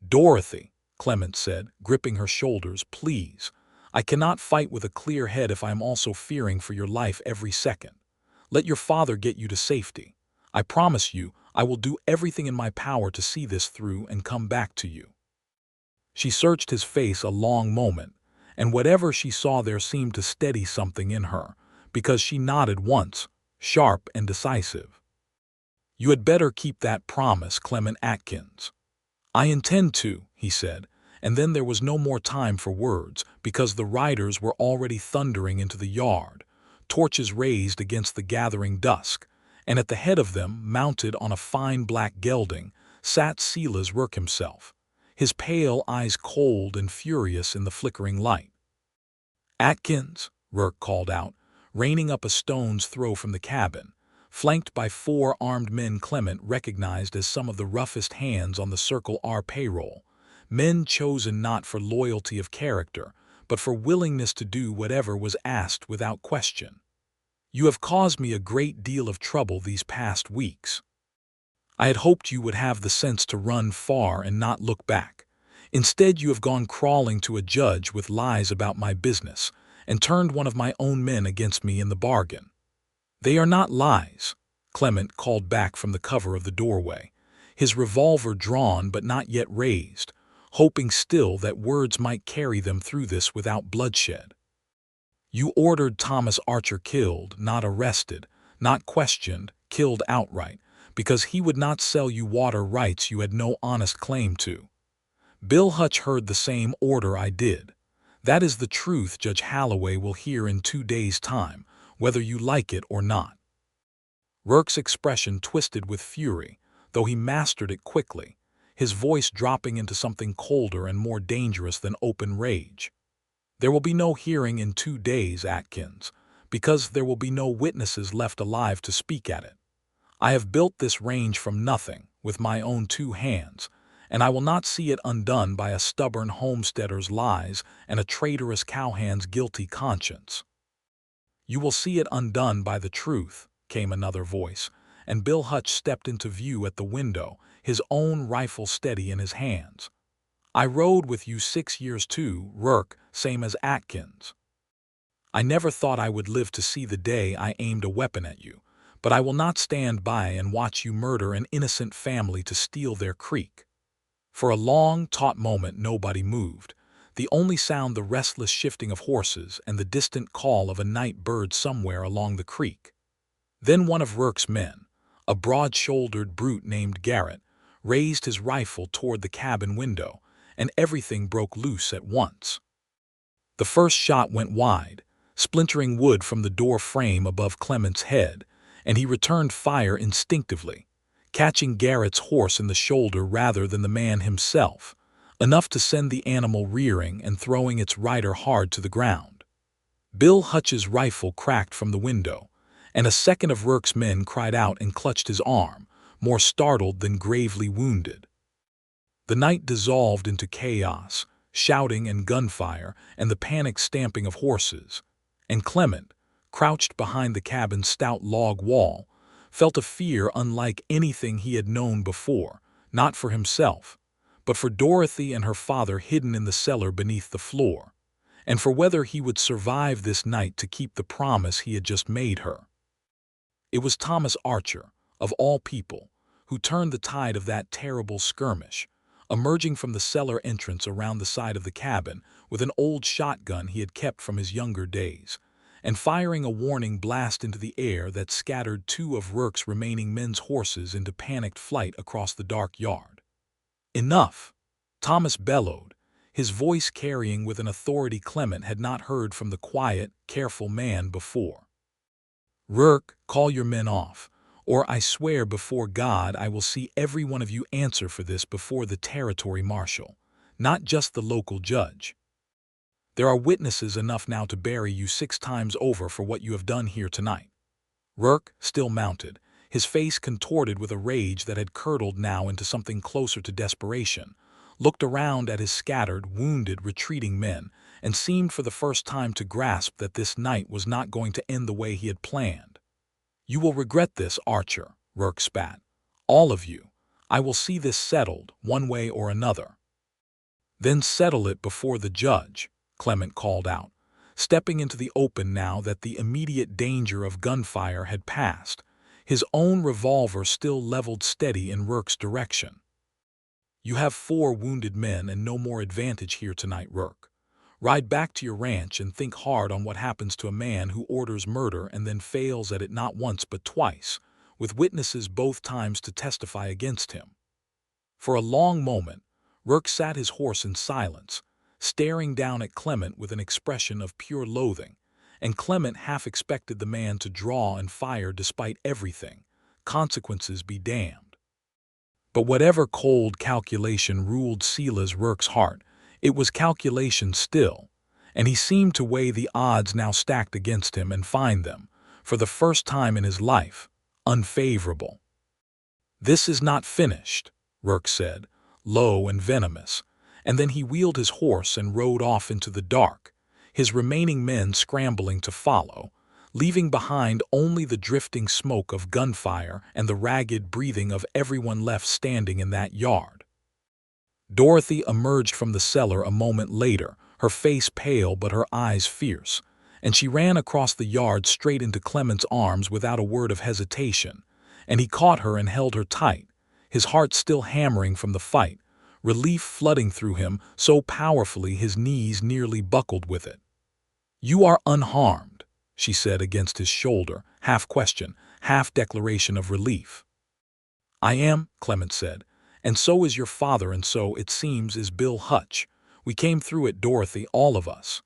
"Dorothy," Clement said, gripping her shoulders, "please. I cannot fight with a clear head if I am also fearing for your life every second. Let your father get you to safety. I promise you I will do everything in my power to see this through and come back to you." She searched his face a long moment, and whatever she saw there seemed to steady something in her, because she nodded once, sharp and decisive. "You had better keep that promise, Clement Atkins." "I intend to," he said, and then there was no more time for words because the riders were already thundering into the yard, torches raised against the gathering dusk, and at the head of them, mounted on a fine black gelding, sat Silas Rourke himself, his pale eyes cold and furious in the flickering light. "Atkins," Rourke called out, reining up a stone's throw from the cabin, flanked by 4 armed men Clement recognized as some of the roughest hands on the Circle R payroll, men chosen not for loyalty of character, but for willingness to do whatever was asked without question. "You have caused me a great deal of trouble these past weeks. I had hoped you would have the sense to run far and not look back. Instead, you have gone crawling to a judge with lies about my business, and turned one of my own men against me in the bargain." "They are not lies," Clement called back from the cover of the doorway, his revolver drawn but not yet raised, hoping still that words might carry them through this without bloodshed. "You ordered Thomas Archer killed, not arrested, not questioned, killed outright, because he would not sell you water rights you had no honest claim to. Bill Hutch heard the same order I did. That is the truth Judge Halloway will hear in 2 days' time, whether you like it or not." Rourke's expression twisted with fury, though he mastered it quickly, his voice dropping into something colder and more dangerous than open rage. "There will be no hearing in 2 days, Atkins, because there will be no witnesses left alive to speak at it. I have built this range from nothing, with my own 2 hands, and I will not see it undone by a stubborn homesteader's lies and a traitorous cowhand's guilty conscience." "You will see it undone by the truth," came another voice, and Bill Hutch stepped into view at the window, his own rifle steady in his hands. "I rode with you 6 years too, Rourke, same as Atkins. I never thought I would live to see the day I aimed a weapon at you, but I will not stand by and watch you murder an innocent family to steal their creek." For a long, taut moment nobody moved, the only sound the restless shifting of horses and the distant call of a night bird somewhere along the creek. Then one of Rourke's men, a broad-shouldered brute named Garrett, raised his rifle toward the cabin window, and everything broke loose at once. The first shot went wide, splintering wood from the door frame above Clement's head, and he returned fire instinctively, catching Garrett's horse in the shoulder rather than the man himself, enough to send the animal rearing and throwing its rider hard to the ground. Bill Hutch's rifle cracked from the window, and a second of Rourke's men cried out and clutched his arm, more startled than gravely wounded. The night dissolved into chaos, shouting and gunfire and the panicked stamping of horses, and Clement, crouched behind the cabin's stout log wall, felt a fear unlike anything he had known before, not for himself, but for Dorothy and her father hidden in the cellar beneath the floor, and for whether he would survive this night to keep the promise he had just made her. It was Thomas Archer, of all people, who turned the tide of that terrible skirmish, emerging from the cellar entrance around the side of the cabin with an old shotgun he had kept from his younger days, and firing a warning blast into the air that scattered 2 of Rourke's remaining men's horses into panicked flight across the dark yard. "Enough!" Thomas bellowed, his voice carrying with an authority Clement had not heard from the quiet, careful man before. "Rourke, call your men off, or I swear before God I will see every one of you answer for this before the territory marshal, not just the local judge. There are witnesses enough now to bury you 6 times over for what you have done here tonight." Rourke, still mounted, his face contorted with a rage that had curdled now into something closer to desperation, looked around at his scattered, wounded, retreating men, and seemed for the first time to grasp that this night was not going to end the way he had planned. "You will regret this, Archer," Rourke spat. "All of you. I will see this settled, one way or another." "Then settle it before the judge," Clement called out, stepping into the open now that the immediate danger of gunfire had passed, his own revolver still leveled steady in Rourke's direction. "You have 4 wounded men and no more advantage here tonight, Rourke. Ride back to your ranch and think hard on what happens to a man who orders murder and then fails at it not once but twice, with witnesses both times to testify against him." For a long moment, Rourke sat his horse in silence, staring down at Clement with an expression of pure loathing, and Clement half expected the man to draw and fire despite everything, consequences be damned. But whatever cold calculation ruled Silas Rourke's heart, it was calculation still, and he seemed to weigh the odds now stacked against him and find them, for the first time in his life, unfavorable. "This is not finished," Rourke said, low and venomous, and then he wheeled his horse and rode off into the dark, his remaining men scrambling to follow, leaving behind only the drifting smoke of gunfire and the ragged breathing of everyone left standing in that yard. Dorothy emerged from the cellar a moment later, her face pale but her eyes fierce, and she ran across the yard straight into Clement's arms without a word of hesitation, and he caught her and held her tight, his heart still hammering from the fight, relief flooding through him so powerfully his knees nearly buckled with it. "You are unharmed," she said against his shoulder, half question, half declaration of relief. "I am," Clement said, "and so is your father, and so, it seems, is Bill Hutch. We came through it, Dorothy, all of us."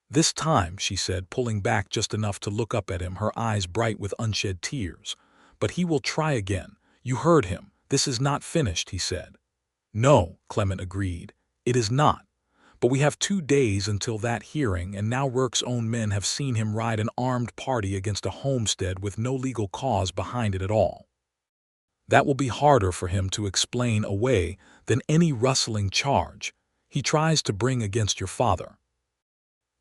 "This time," she said, pulling back just enough to look up at him, her eyes bright with unshed tears. "But he will try again. You heard him. This is not finished," he said. "No," Clement agreed, "it is not. But we have 2 days until that hearing, and now Rourke's own men have seen him ride an armed party against a homestead with no legal cause behind it at all. That will be harder for him to explain away than any rustling charge he tries to bring against your father."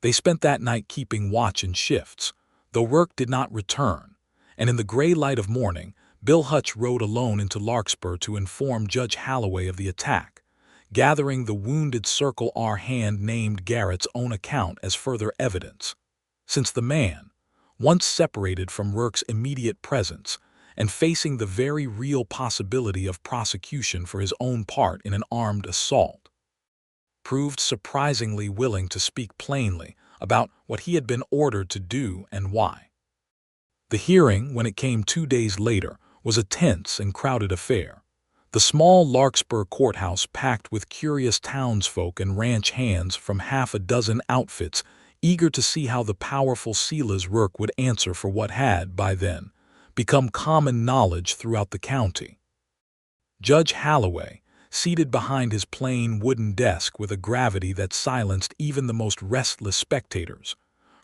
They spent that night keeping watch in shifts, though Rourke did not return, and in the gray light of morning, Bill Hutch rode alone into Larkspur to inform Judge Halloway of the attack, gathering the wounded Circle R hand named Garrett's own account as further evidence, since the man, once separated from Rourke's immediate presence and facing the very real possibility of prosecution for his own part in an armed assault, proved surprisingly willing to speak plainly about what he had been ordered to do and why. The hearing, when it came 2 days later, was a tense and crowded affair. The small Larkspur courthouse packed with curious townsfolk and ranch hands from half a dozen outfits, eager to see how the powerful Silas Rourke would answer for what had, by then, become common knowledge throughout the county. Judge Halloway, seated behind his plain wooden desk with a gravity that silenced even the most restless spectators,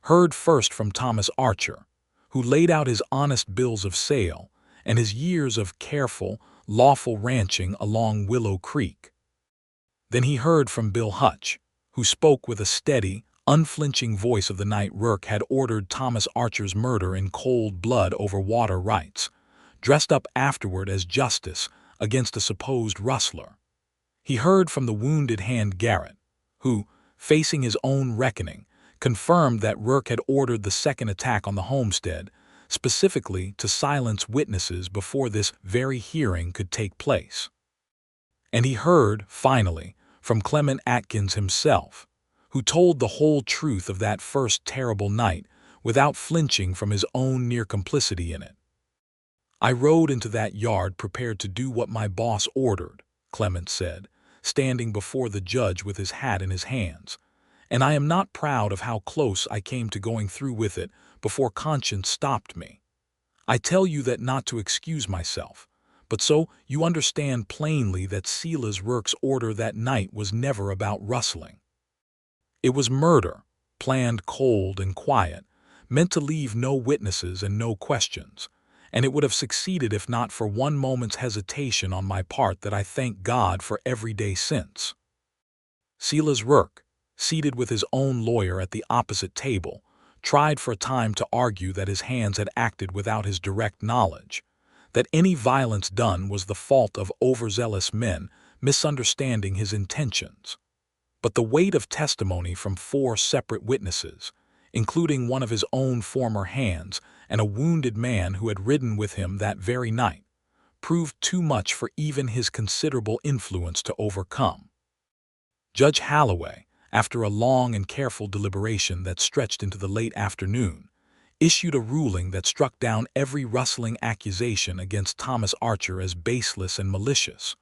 heard first from Thomas Archer, who laid out his honest bills of sale and his years of careful, lawful ranching along Willow Creek. Then he heard from Bill Hutch, who spoke with a steady, unflinching voice of the night Rourke had ordered Thomas Archer's murder in cold blood over water rights, dressed up afterward as justice against a supposed rustler. He heard from the wounded hand Garrett, who, facing his own reckoning, confirmed that Rourke had ordered the second attack on the homestead, specifically to silence witnesses before this very hearing could take place. And he heard, finally, from Clement Atkins himself, who told the whole truth of that first terrible night without flinching from his own near complicity in it. "I rode into that yard prepared to do what my boss ordered," Clement said, standing before the judge with his hat in his hands, "and I am not proud of how close I came to going through with it before conscience stopped me. I tell you that not to excuse myself, but so you understand plainly that Silas Rourke's order that night was never about rustling. It was murder, planned cold and quiet, meant to leave no witnesses and no questions, and it would have succeeded if not for one moment's hesitation on my part that I thank God for every day since." Silas Rourke, seated with his own lawyer at the opposite table, tried for a time to argue that his hands had acted without his direct knowledge, that any violence done was the fault of overzealous men misunderstanding his intentions. But the weight of testimony from 4 separate witnesses, including one of his own former hands and a wounded man who had ridden with him that very night, proved too much for even his considerable influence to overcome. Judge Halloway, after a long and careful deliberation that stretched into the late afternoon, issued a ruling that struck down every rustling accusation against Thomas Archer as baseless and malicious,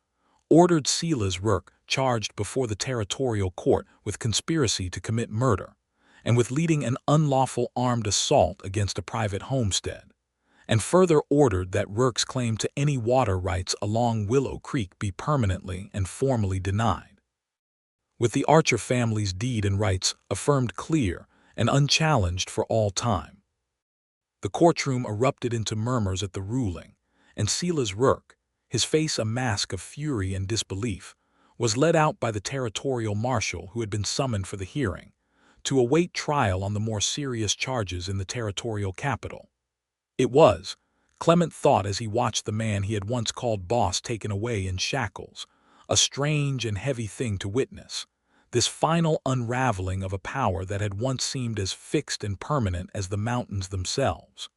ordered Silas Rourke charged before the territorial court with conspiracy to commit murder, and with leading an unlawful armed assault against a private homestead, and further ordered that Rourke's claim to any water rights along Willow Creek be permanently and formally denied, with the Archer family's deed and rights affirmed clear and unchallenged for all time. The courtroom erupted into murmurs at the ruling, and Silas Rourke, his face a mask of fury and disbelief, was led out by the territorial marshal who had been summoned for the hearing, to await trial on the more serious charges in the territorial capital. It was, Clement thought as he watched the man he had once called boss taken away in shackles, a strange and heavy thing to witness, this final unraveling of a power that had once seemed as fixed and permanent as the mountains themselves.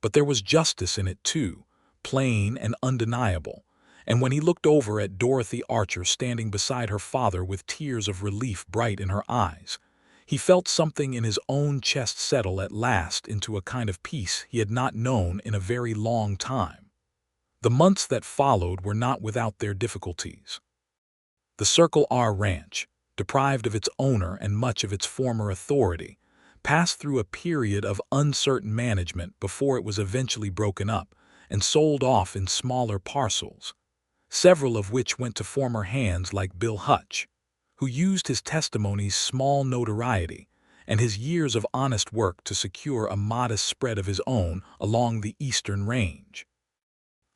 But there was justice in it too, plain and undeniable, and when he looked over at Dorothy Archer standing beside her father with tears of relief bright in her eyes, he felt something in his own chest settle at last into a kind of peace he had not known in a very long time. The months that followed were not without their difficulties. The Circle R Ranch, deprived of its owner and much of its former authority, passed through a period of uncertain management before it was eventually broken up and sold off in smaller parcels, several of which went to former hands like Bill Hutch, who used his testimony's small notoriety and his years of honest work to secure a modest spread of his own along the eastern range,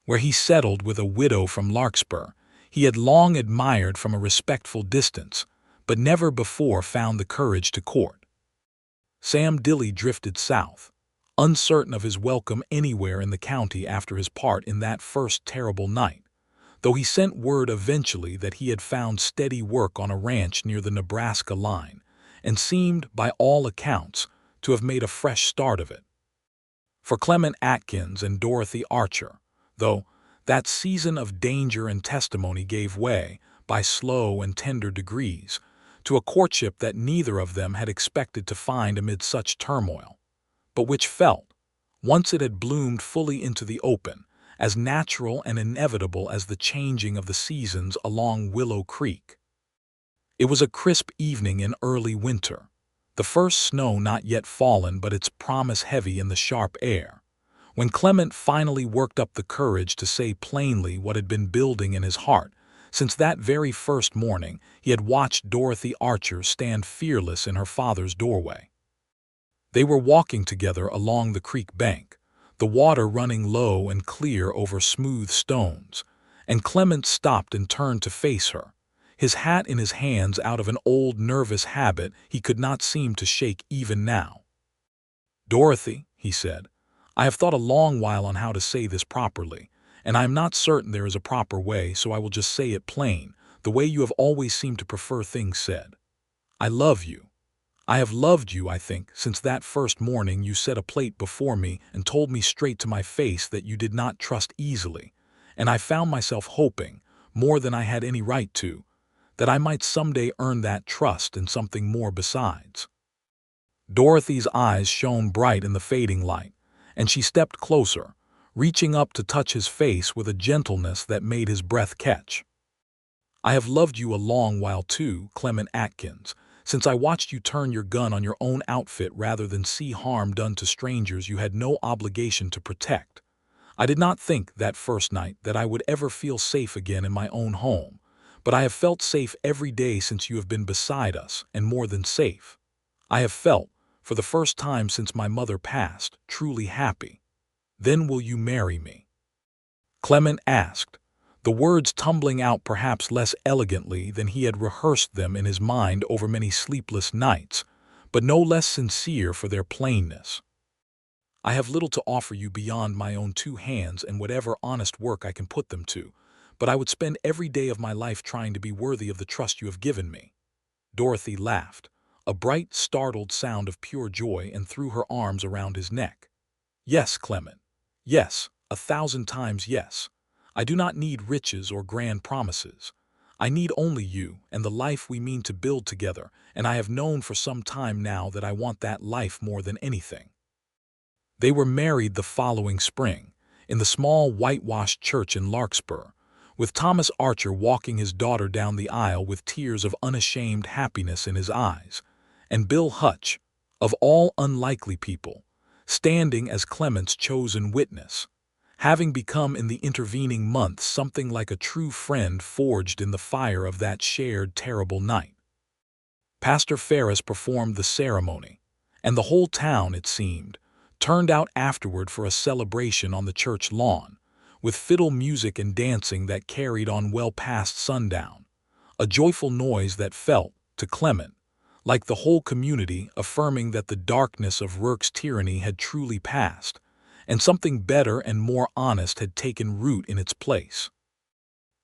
where he settled with a widow from Larkspur he had long admired from a respectful distance, but never before found the courage to court. Sam Dilly drifted south, uncertain of his welcome anywhere in the county after his part in that first terrible night, though he sent word eventually that he had found steady work on a ranch near the Nebraska line and seemed, by all accounts, to have made a fresh start of it. For Clement Atkins and Dorothy Archer, though, that season of danger and testimony gave way, by slow and tender degrees, to a courtship that neither of them had expected to find amid such turmoil, but which felt, once it had bloomed fully into the open, as natural and inevitable as the changing of the seasons along Willow Creek. It was a crisp evening in early winter, the first snow not yet fallen but its promise heavy in the sharp air, when Clement finally worked up the courage to say plainly what had been building in his heart since that very first morning he had watched Dorothy Archer stand fearless in her father's doorway. They were walking together along the creek bank, the water running low and clear over smooth stones, and Clement stopped and turned to face her, his hat in his hands out of an old nervous habit he could not seem to shake even now. "Dorothy," he said, "I have thought a long while on how to say this properly, and I am not certain there is a proper way, so I will just say it plain, the way you have always seemed to prefer things said. I love you. I have loved you, I think, since that first morning you set a plate before me and told me straight to my face that you did not trust easily, and I found myself hoping, more than I had any right to, that I might someday earn that trust and something more besides." Dorothy's eyes shone bright in the fading light, and she stepped closer, reaching up to touch his face with a gentleness that made his breath catch. "I have loved you a long while too, Clement Atkins, since I watched you turn your gun on your own outfit rather than see harm done to strangers you had no obligation to protect. I did not think, that first night, that I would ever feel safe again in my own home, but I have felt safe every day since you have been beside us, and more than safe. I have felt, for the first time since my mother passed, truly happy. Then will you marry me?" Clement asked, the words tumbling out perhaps less elegantly than he had rehearsed them in his mind over many sleepless nights, but no less sincere for their plainness. "I have little to offer you beyond my own two hands and whatever honest work I can put them to, but I would spend every day of my life trying to be worthy of the trust you have given me." Dorothy laughed, a bright, startled sound of pure joy, and threw her arms around his neck. "Yes, Clement. Yes, 1,000 times yes. I do not need riches or grand promises. I need only you and the life we mean to build together, and I have known for some time now that I want that life more than anything." They were married the following spring, in the small whitewashed church in Larkspur, with Thomas Archer walking his daughter down the aisle with tears of unashamed happiness in his eyes, and Bill Hutch, of all unlikely people, standing as Clement's chosen witness, having become in the intervening months something like a true friend forged in the fire of that shared terrible night. Pastor Ferris performed the ceremony, and the whole town, it seemed, turned out afterward for a celebration on the church lawn, with fiddle music and dancing that carried on well past sundown, a joyful noise that felt, to Clement, like the whole community affirming that the darkness of Rourke's tyranny had truly passed, and something better and more honest had taken root in its place.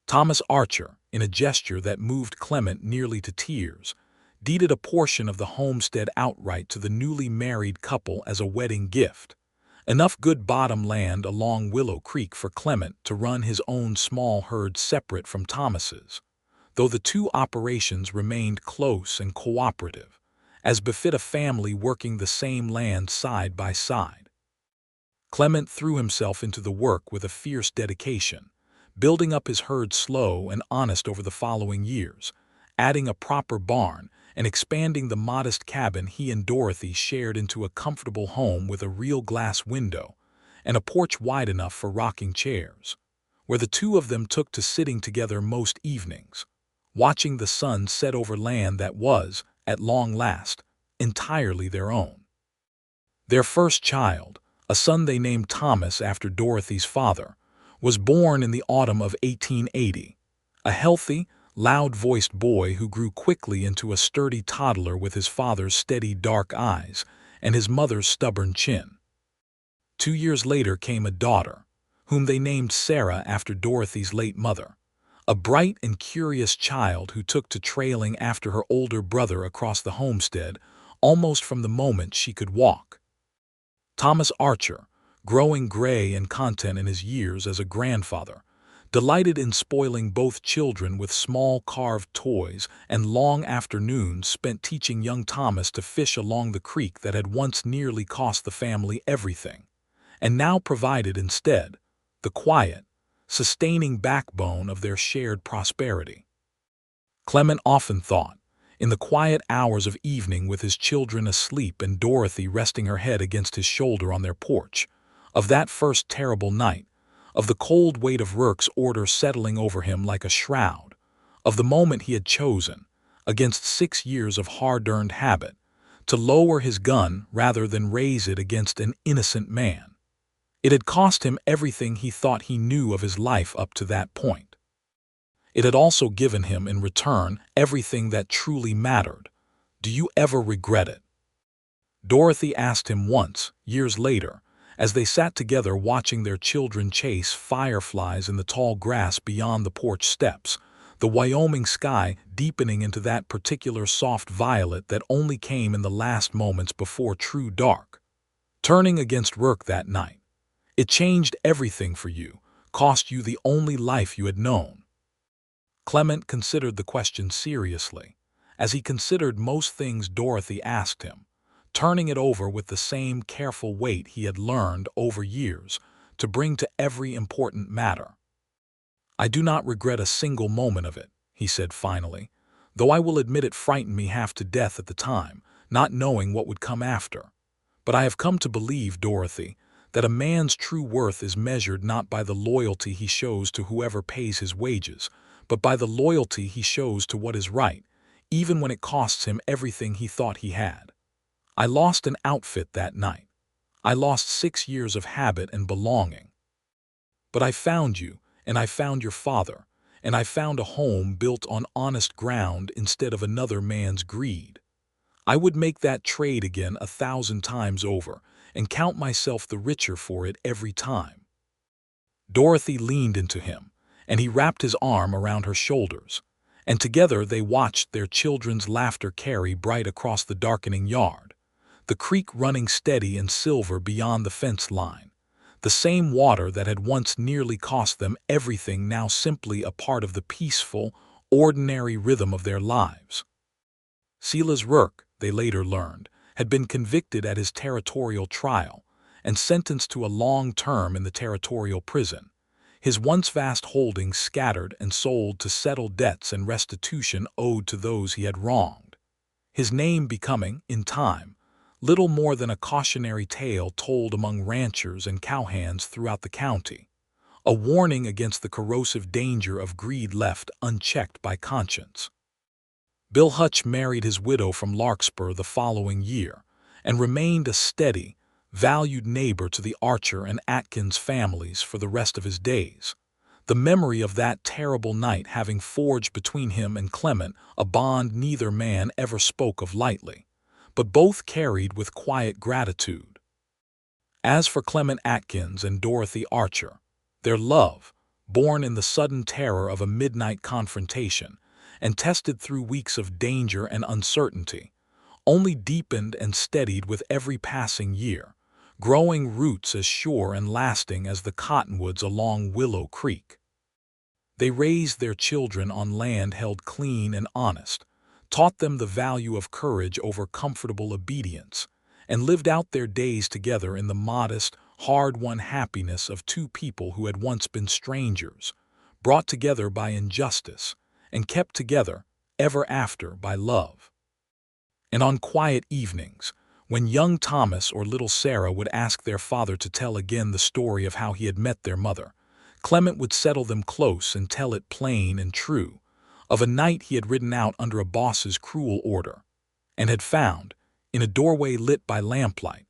Thomas Archer, in a gesture that moved Clement nearly to tears, deeded a portion of the homestead outright to the newly married couple as a wedding gift, enough good bottom land along Willow Creek for Clement to run his own small herd separate from Thomas's, though the two operations remained close and cooperative, as befit a family working the same land side by side. Clement threw himself into the work with a fierce dedication, building up his herd slow and honest over the following years, adding a proper barn and expanding the modest cabin he and Dorothy shared into a comfortable home with a real glass window and a porch wide enough for rocking chairs, where the two of them took to sitting together most evenings, watching the sun set over land that was, at long last, entirely their own. Their first child, a son they named Thomas after Dorothy's father, was born in the autumn of 1880, a healthy, loud-voiced boy who grew quickly into a sturdy toddler with his father's steady dark eyes and his mother's stubborn chin. 2 years later came a daughter, whom they named Sarah after Dorothy's late mother, a bright and curious child who took to trailing after her older brother across the homestead almost from the moment she could walk. Thomas Archer, growing gray and content in his years as a grandfather, delighted in spoiling both children with small carved toys and long afternoons spent teaching young Thomas to fish along the creek that had once nearly cost the family everything, and now provided instead the quiet, sustaining backbone of their shared prosperity. Clement often thought, in the quiet hours of evening with his children asleep and Dorothy resting her head against his shoulder on their porch, of that first terrible night, of the cold weight of Rourke's order settling over him like a shroud, of the moment he had chosen, against 6 years of hard-earned habit, to lower his gun rather than raise it against an innocent man. It had cost him everything he thought he knew of his life up to that point. It had also given him, in return, everything that truly mattered. Do you ever regret it? Dorothy asked him once, years later, as they sat together watching their children chase fireflies in the tall grass beyond the porch steps, the Wyoming sky deepening into that particular soft violet that only came in the last moments before true dark. Turning against Rourke that night, it changed everything for you, cost you the only life you had known. Clement considered the question seriously, as he considered most things Dorothy asked him, turning it over with the same careful weight he had learned over years to bring to every important matter. "I do not regret a single moment of it," he said finally, "though I will admit it frightened me half to death at the time, not knowing what would come after. But I have come to believe, Dorothy, that a man's true worth is measured not by the loyalty he shows to whoever pays his wages, but by the loyalty he shows to what is right, even when it costs him everything he thought he had. I lost an outfit that night. I lost 6 years of habit and belonging. But I found you, and I found your father, and I found a home built on honest ground instead of another man's greed. I would make that trade again 1,000 times over, and count myself the richer for it every time." Dorothy leaned into him, and he wrapped his arm around her shoulders, and together they watched their children's laughter carry bright across the darkening yard, the creek running steady and silver beyond the fence line, the same water that had once nearly cost them everything now simply a part of the peaceful, ordinary rhythm of their lives. Silas Rourke, they later learned, had been convicted at his territorial trial and sentenced to a long term in the territorial prison. his once vast holdings scattered and sold to settle debts and restitution owed to those he had wronged. His name becoming, in time, little more than a cautionary tale told among ranchers and cowhands throughout the county, a warning against the corrosive danger of greed left unchecked by conscience. Bill Hutch married his widow from Larkspur the following year and remained a steady, valued neighbor to the Archer and Atkins families for the rest of his days, the memory of that terrible night having forged between him and Clement a bond neither man ever spoke of lightly, but both carried with quiet gratitude. As for Clement Atkins and Dorothy Archer, their love, born in the sudden terror of a midnight confrontation and tested through weeks of danger and uncertainty, only deepened and steadied with every passing year, growing roots as sure and lasting as the cottonwoods along Willow Creek. They raised their children on land held clean and honest, taught them the value of courage over comfortable obedience, and lived out their days together in the modest, hard-won happiness of two people who had once been strangers, brought together by injustice, and kept together ever after by love. And on quiet evenings, when young Thomas or little Sarah would ask their father to tell again the story of how he had met their mother, Clement would settle them close and tell it plain and true, of a night he had ridden out under a boss's cruel order, and had found, in a doorway lit by lamplight,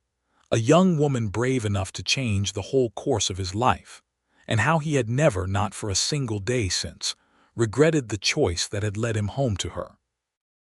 a young woman brave enough to change the whole course of his life, and how he had never, not for a single day since, regretted the choice that had led him home to her.